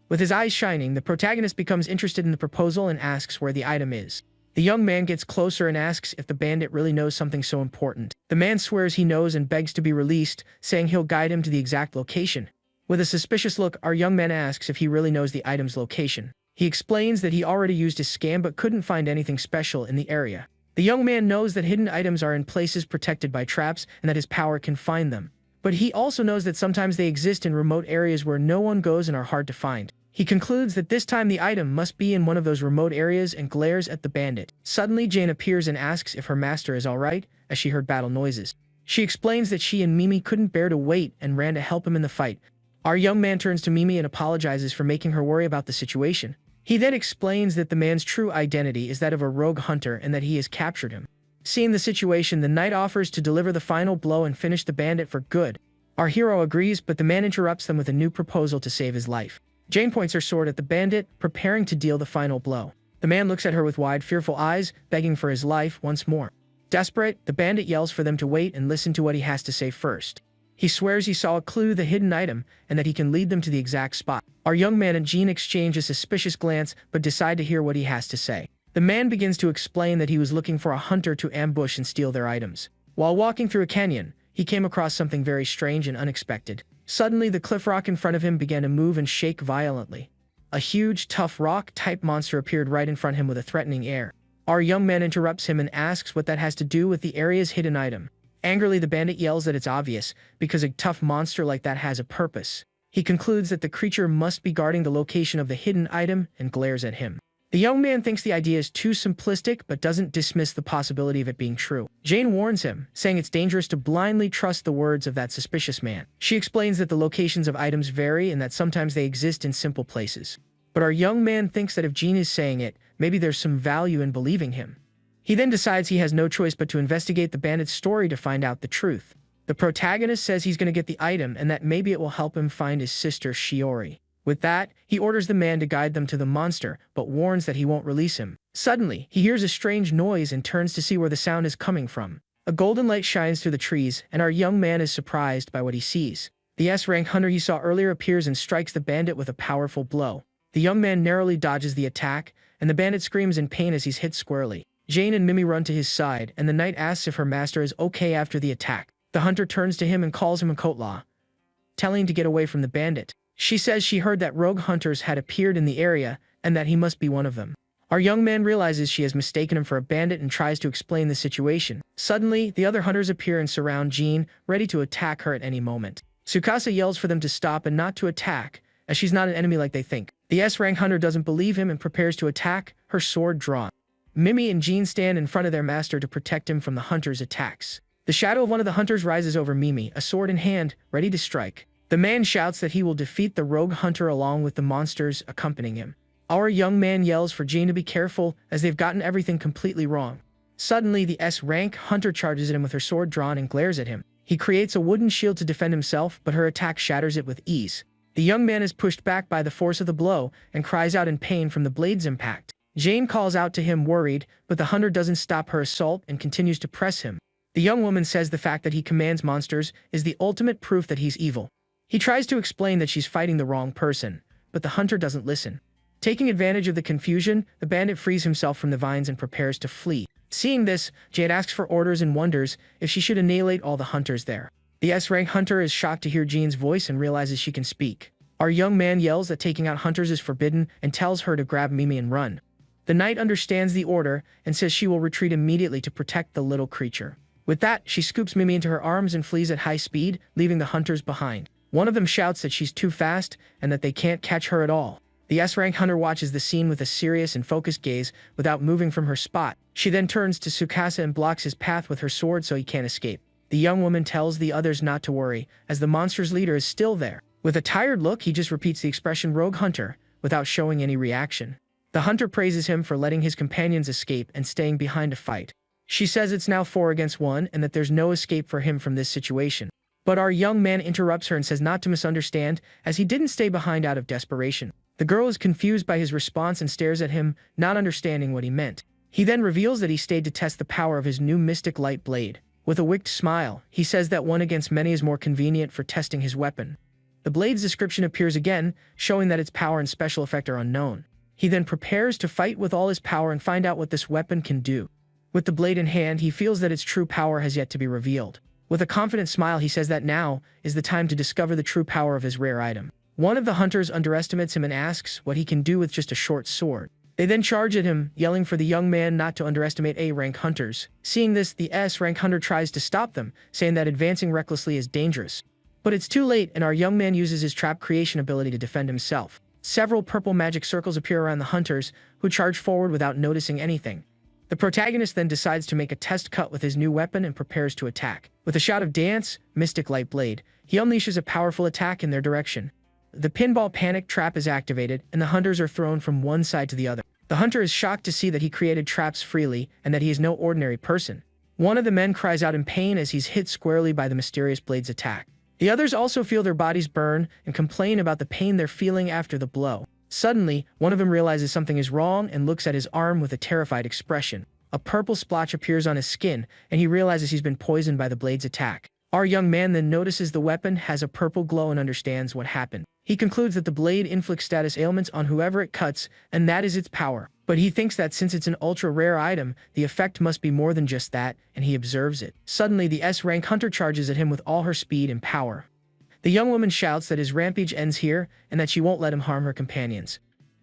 With his eyes shining, the protagonist becomes interested in the proposal and asks where the item is. The young man gets closer and asks if the bandit really knows something so important. The man swears he knows and begs to be released, saying he'll guide him to the exact location. With a suspicious look, our young man asks if he really knows the item's location. He explains that he already used his scan but couldn't find anything special in the area. The young man knows that hidden items are in places protected by traps and that his power can find them. But he also knows that sometimes they exist in remote areas where no one goes and are hard to find. He concludes that this time the item must be in one of those remote areas and glares at the bandit. Suddenly, Jane appears and asks if her master is alright, as she heard battle noises. She explains that she and Mimi couldn't bear to wait and ran to help him in the fight. Our young man turns to Mimi and apologizes for making her worry about the situation. He then explains that the man's true identity is that of a rogue hunter and that he has captured him. Seeing the situation, the knight offers to deliver the final blow and finish the bandit for good. Our hero agrees, but the man interrupts them with a new proposal to save his life. Jane points her sword at the bandit, preparing to deal the final blow. The man looks at her with wide, fearful eyes, begging for his life once more. Desperate, the bandit yells for them to wait and listen to what he has to say first. He swears he saw a clue, the hidden item, and that he can lead them to the exact spot. Our young man and Jean exchange a suspicious glance, but decide to hear what he has to say. The man begins to explain that he was looking for a hunter to ambush and steal their items. While walking through a canyon, he came across something very strange and unexpected. Suddenly, the cliff rock in front of him began to move and shake violently. A huge, tough rock-type monster appeared right in front of him with a threatening air. Our young man interrupts him and asks what that has to do with the area's hidden item. Angrily, the bandit yells that it's obvious, because a tough monster like that has a purpose. He concludes that the creature must be guarding the location of the hidden item and glares at him. The young man thinks the idea is too simplistic but doesn't dismiss the possibility of it being true. Jane warns him, saying it's dangerous to blindly trust the words of that suspicious man. She explains that the locations of items vary and that sometimes they exist in simple places. But our young man thinks that if Jean is saying it, maybe there's some value in believing him. He then decides he has no choice but to investigate the bandit's story to find out the truth. The protagonist says he's going to get the item and that maybe it will help him find his sister Shiori. With that, he orders the man to guide them to the monster, but warns that he won't release him. Suddenly, he hears a strange noise and turns to see where the sound is coming from. A golden light shines through the trees, and our young man is surprised by what he sees. The S-rank hunter you saw earlier appears and strikes the bandit with a powerful blow. The young man narrowly dodges the attack, and the bandit screams in pain as he's hit squarely. Jane and Mimi run to his side, and the knight asks if her master is okay after the attack. The hunter turns to him and calls him a outlaw, telling him to get away from the bandit. She says she heard that rogue hunters had appeared in the area, and that he must be one of them. Our young man realizes she has mistaken him for a bandit and tries to explain the situation. Suddenly, the other hunters appear and surround Jean, ready to attack her at any moment. Tsukasa yells for them to stop and not to attack, as she's not an enemy like they think. The S-rank hunter doesn't believe him and prepares to attack, her sword drawn. Mimi and Jean stand in front of their master to protect him from the hunter's attacks. The shadow of one of the hunters rises over Mimi, a sword in hand, ready to strike. The man shouts that he will defeat the rogue hunter along with the monsters accompanying him. Our young man yells for Jean to be careful, as they've gotten everything completely wrong. Suddenly, the S-rank hunter charges at him with her sword drawn and glares at him. He creates a wooden shield to defend himself, but her attack shatters it with ease. The young man is pushed back by the force of the blow and cries out in pain from the blade's impact. Jane calls out to him worried, but the hunter doesn't stop her assault and continues to press him. The young woman says the fact that he commands monsters is the ultimate proof that he's evil. He tries to explain that she's fighting the wrong person, but the hunter doesn't listen. Taking advantage of the confusion, the bandit frees himself from the vines and prepares to flee. Seeing this, Jade asks for orders and wonders if she should annihilate all the hunters there. The S-rank hunter is shocked to hear Jean's voice and realizes she can speak. Our young man yells that taking out hunters is forbidden and tells her to grab Mimi and run. The knight understands the order and says she will retreat immediately to protect the little creature. With that, she scoops Mimi into her arms and flees at high speed, leaving the hunters behind. One of them shouts that she's too fast and that they can't catch her at all. The S-rank hunter watches the scene with a serious and focused gaze without moving from her spot. She then turns to Tsukasa and blocks his path with her sword so he can't escape. The young woman tells the others not to worry, as the monster's leader is still there. With a tired look, he just repeats the expression "rogue hunter" without showing any reaction. The hunter praises him for letting his companions escape and staying behind to fight. She says it's now 4 against 1 and that there's no escape for him from this situation. But our young man interrupts her and says not to misunderstand, as he didn't stay behind out of desperation. The girl is confused by his response and stares at him, not understanding what he meant. He then reveals that he stayed to test the power of his new mystic light blade. With a wicked smile, he says that 1 against many is more convenient for testing his weapon. The blade's description appears again, showing that its power and special effect are unknown. He then prepares to fight with all his power and find out what this weapon can do. With the blade in hand, he feels that its true power has yet to be revealed. With a confident smile, he says that now is the time to discover the true power of his rare item. One of the hunters underestimates him and asks what he can do with just a short sword. They then charge at him, yelling for the young man not to underestimate A-rank hunters. Seeing this, the S-rank hunter tries to stop them, saying that advancing recklessly is dangerous. But it's too late, and our young man uses his trap creation ability to defend himself. Several purple magic circles appear around the hunters, who charge forward without noticing anything. The protagonist then decides to make a test cut with his new weapon and prepares to attack. With a shout of dance, Mystic Light Blade, he unleashes a powerful attack in their direction. The pinball panic trap is activated, and the hunters are thrown from one side to the other. The hunter is shocked to see that he created traps freely and that he is no ordinary person. One of the men cries out in pain as he's hit squarely by the mysterious blade's attack. The others also feel their bodies burn and complain about the pain they're feeling after the blow. Suddenly, one of them realizes something is wrong and looks at his arm with a terrified expression. A purple splotch appears on his skin, and he realizes he's been poisoned by the blade's attack. Our young man then notices the weapon has a purple glow and understands what happened. He concludes that the blade inflicts status ailments on whoever it cuts, and that is its power. But he thinks that since it's an ultra-rare item, the effect must be more than just that, and he observes it. Suddenly, the S-rank hunter charges at him with all her speed and power. The young woman shouts that his rampage ends here, and that she won't let him harm her companions.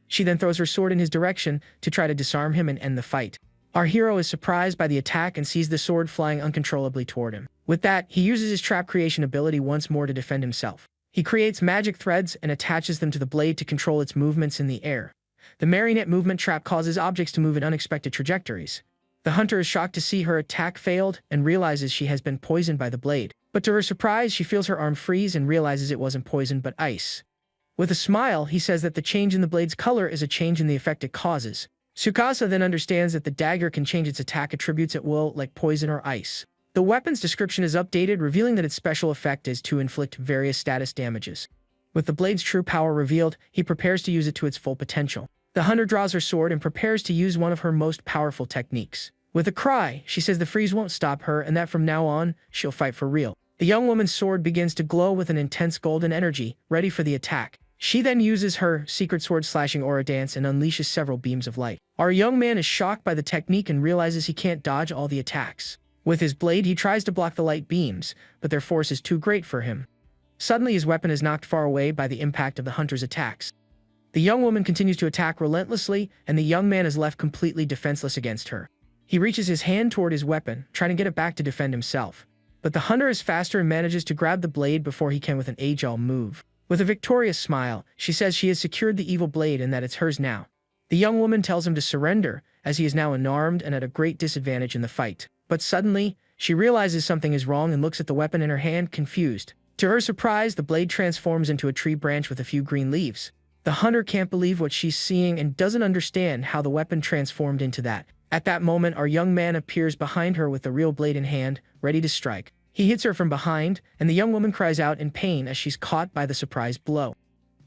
She then throws her sword in his direction to try to disarm him and end the fight. Our hero is surprised by the attack and sees the sword flying uncontrollably toward him. With that, he uses his trap creation ability once more to defend himself. He creates magic threads and attaches them to the blade to control its movements in the air. The marionette movement trap causes objects to move in unexpected trajectories. The hunter is shocked to see her attack failed and realizes she has been poisoned by the blade. But to her surprise, she feels her arm freeze and realizes it wasn't poison but ice. With a smile, he says that the change in the blade's color is a change in the effect it causes. Tsukasa then understands that the dagger can change its attack attributes at will, like poison or ice. The weapon's description is updated, revealing that its special effect is to inflict various status damages. With the blade's true power revealed, he prepares to use it to its full potential. The hunter draws her sword and prepares to use one of her most powerful techniques. With a cry, she says the freeze won't stop her and that from now on, she'll fight for real. The young woman's sword begins to glow with an intense golden energy, ready for the attack. She then uses her secret sword slashing aura dance and unleashes several beams of light. Our young man is shocked by the technique and realizes he can't dodge all the attacks. With his blade, he tries to block the light beams, but their force is too great for him. Suddenly, his weapon is knocked far away by the impact of the hunter's attacks. The young woman continues to attack relentlessly, and the young man is left completely defenseless against her. He reaches his hand toward his weapon, trying to get it back to defend himself. But the hunter is faster and manages to grab the blade before he can with an agile move. With a victorious smile, she says she has secured the evil blade and that it's hers now. The young woman tells him to surrender, as he is now unarmed and at a great disadvantage in the fight. But suddenly, she realizes something is wrong and looks at the weapon in her hand, confused. To her surprise, the blade transforms into a tree branch with a few green leaves. The hunter can't believe what she's seeing and doesn't understand how the weapon transformed into that. At that moment, our young man appears behind her with the real blade in hand, ready to strike. He hits her from behind, and the young woman cries out in pain as she's caught by the surprise blow.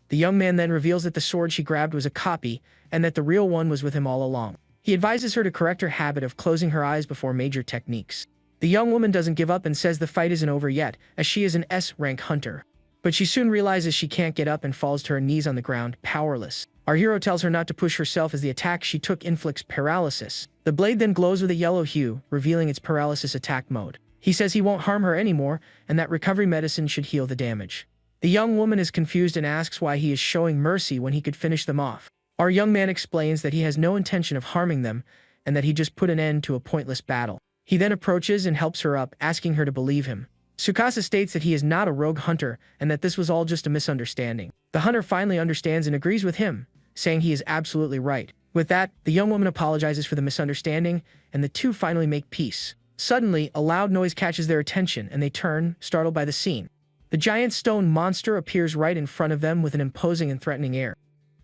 The young man then reveals that the sword she grabbed was a copy, and that the real one was with him all along. He advises her to correct her habit of closing her eyes before major techniques. The young woman doesn't give up and says the fight isn't over yet, as she is an S-rank hunter. But she soon realizes she can't get up and falls to her knees on the ground, powerless. Our hero tells her not to push herself as the attack she took inflicts paralysis. The blade then glows with a yellow hue, revealing its paralysis attack mode. He says he won't harm her anymore, and that recovery medicine should heal the damage. The young woman is confused and asks why he is showing mercy when he could finish them off. Our young man explains that he has no intention of harming them, and that he just put an end to a pointless battle. He then approaches and helps her up, asking her to believe him. Tsukasa states that he is not a rogue hunter, and that this was all just a misunderstanding. The hunter finally understands and agrees with him, saying he is absolutely right. With that, the young woman apologizes for the misunderstanding, and the two finally make peace. Suddenly, a loud noise catches their attention, and they turn, startled by the scene. The giant stone monster appears right in front of them with an imposing and threatening air.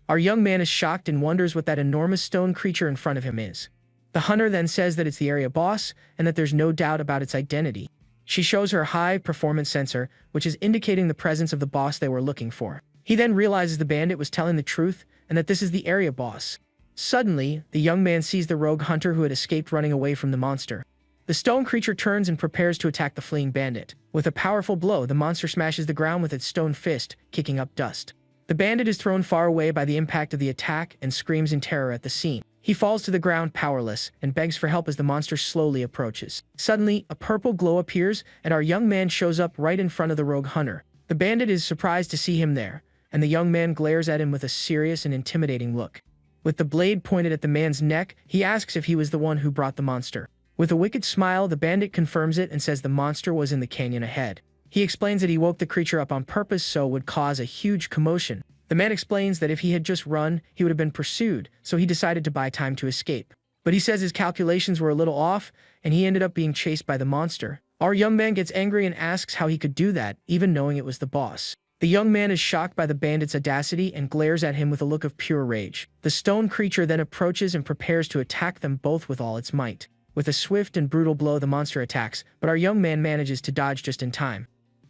Our young man is shocked and wonders what that enormous stone creature in front of him is. The hunter then says that it's the area boss, and that there's no doubt about its identity. She shows her high-performance sensor, which is indicating the presence of the boss they were looking for. He then realizes the bandit was telling the truth, and that this is the area boss. Suddenly, the young man sees the rogue hunter who had escaped running away from the monster. The stone creature turns and prepares to attack the fleeing bandit. With a powerful blow, the monster smashes the ground with its stone fist, kicking up dust. The bandit is thrown far away by the impact of the attack and screams in terror at the scene. He falls to the ground powerless and begs for help as the monster slowly approaches. Suddenly, a purple glow appears, and our young man shows up right in front of the rogue hunter. The bandit is surprised to see him there, and the young man glares at him with a serious and intimidating look. With the blade pointed at the man's neck, he asks if he was the one who brought the monster. With a wicked smile, the bandit confirms it and says the monster was in the canyon ahead. He explains that he woke the creature up on purpose so it would cause a huge commotion. The man explains that if he had just run, he would have been pursued, so he decided to buy time to escape. But he says his calculations were a little off, and he ended up being chased by the monster. Our young man gets angry and asks how he could do that, even knowing it was the boss. The young man is shocked by the bandit's audacity and glares at him with a look of pure rage. The stone creature then approaches and prepares to attack them both with all its might. With a swift and brutal blow, the monster attacks, but our young man manages to dodge just in time.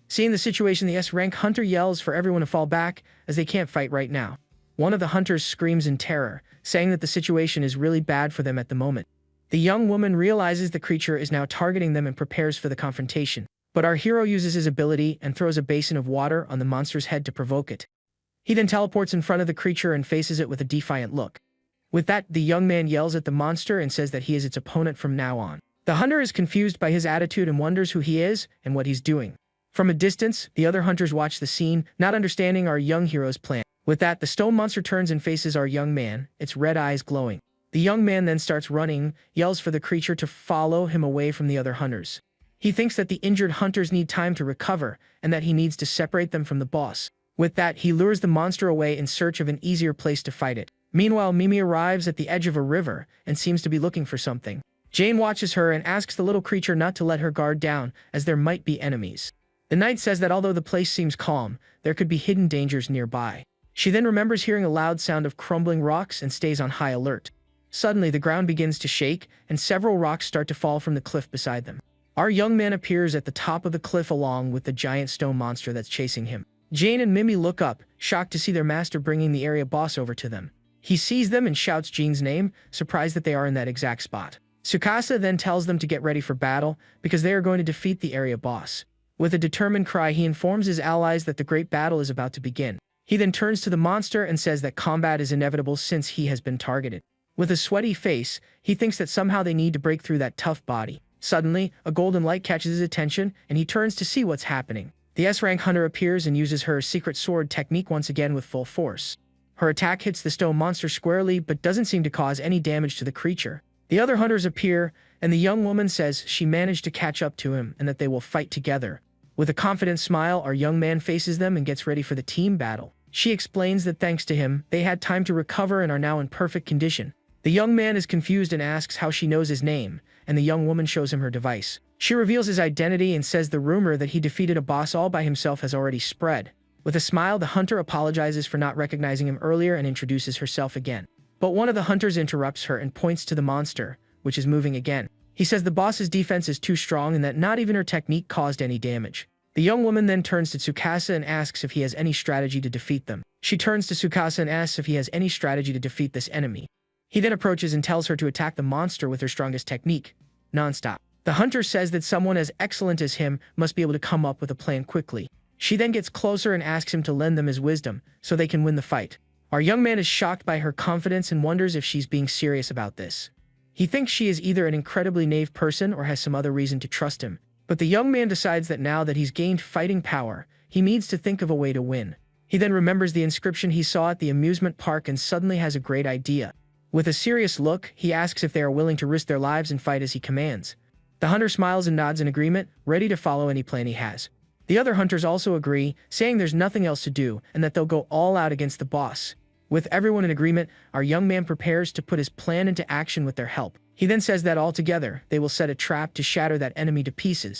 Seeing the situation, the S-rank hunter yells for everyone to fall back, as they can't fight right now. One of the hunters screams in terror, saying that the situation is really bad for them at the moment. The young woman realizes the creature is now targeting them and prepares for the confrontation. But our hero uses his ability and throws a basin of water on the monster's head to provoke it. He then teleports in front of the creature and faces it with a defiant look. With that, the young man yells at the monster and says that he is its opponent from now on. The hunter is confused by his attitude and wonders who he is and what he's doing. From a distance, the other hunters watch the scene, not understanding our young hero's plan. With that, the stone monster turns and faces our young man, its red eyes glowing. The young man then starts running, yells for the creature to follow him away from the other hunters. He thinks that the injured hunters need time to recover, and that he needs to separate them from the boss. With that, he lures the monster away in search of an easier place to fight it. Meanwhile, Mimi arrives at the edge of a river and seems to be looking for something. Jane watches her and asks the little creature not to let her guard down, as there might be enemies. The knight says that although the place seems calm, there could be hidden dangers nearby. She then remembers hearing a loud sound of crumbling rocks and stays on high alert. Suddenly, the ground begins to shake, and several rocks start to fall from the cliff beside them. Our young man appears at the top of the cliff along with the giant stone monster that's chasing him. Jane and Mimi look up, shocked to see their master bringing the area boss over to them. He sees them and shouts Jean's name, surprised that they are in that exact spot. Tsukasa then tells them to get ready for battle, because they are going to defeat the area boss. With a determined cry, he informs his allies that the great battle is about to begin. He then turns to the monster and says that combat is inevitable since he has been targeted. With a sweaty face, he thinks that somehow they need to break through that tough body. Suddenly, a golden light catches his attention, and he turns to see what's happening. The S-rank hunter appears and uses her secret sword technique once again with full force. Her attack hits the stone monster squarely, but doesn't seem to cause any damage to the creature. The other hunters appear, and the young woman says she managed to catch up to him and that they will fight together. With a confident smile, our young man faces them and gets ready for the team battle. She explains that thanks to him, they had time to recover and are now in perfect condition. The young man is confused and asks how she knows his name, and the young woman shows him her device. She reveals his identity and says the rumor that he defeated a boss all by himself has already spread. With a smile, the hunter apologizes for not recognizing him earlier and introduces herself again. But one of the hunters interrupts her and points to the monster, which is moving again. He says the boss's defense is too strong and that not even her technique caused any damage. The young woman then turns to Tsukasa and asks if he has any strategy to defeat them. She turns to Tsukasa and asks if he has any strategy to defeat this enemy. He then approaches and tells her to attack the monster with her strongest technique, non-stop. The hunter says that someone as excellent as him must be able to come up with a plan quickly. She then gets closer and asks him to lend them his wisdom, so they can win the fight. Our young man is shocked by her confidence and wonders if she's being serious about this. He thinks she is either an incredibly naive person or has some other reason to trust him. But the young man decides that now that he's gained fighting power, he needs to think of a way to win. He then remembers the inscription he saw at the amusement park and suddenly has a great idea. With a serious look, he asks if they are willing to risk their lives and fight as he commands. The hunter smiles and nods in agreement, ready to follow any plan he has. The other hunters also agree, saying there's nothing else to do and that they'll go all out against the boss. With everyone in agreement, our young man prepares to put his plan into action with their help. He then says that all together, they will set a trap to shatter that enemy to pieces.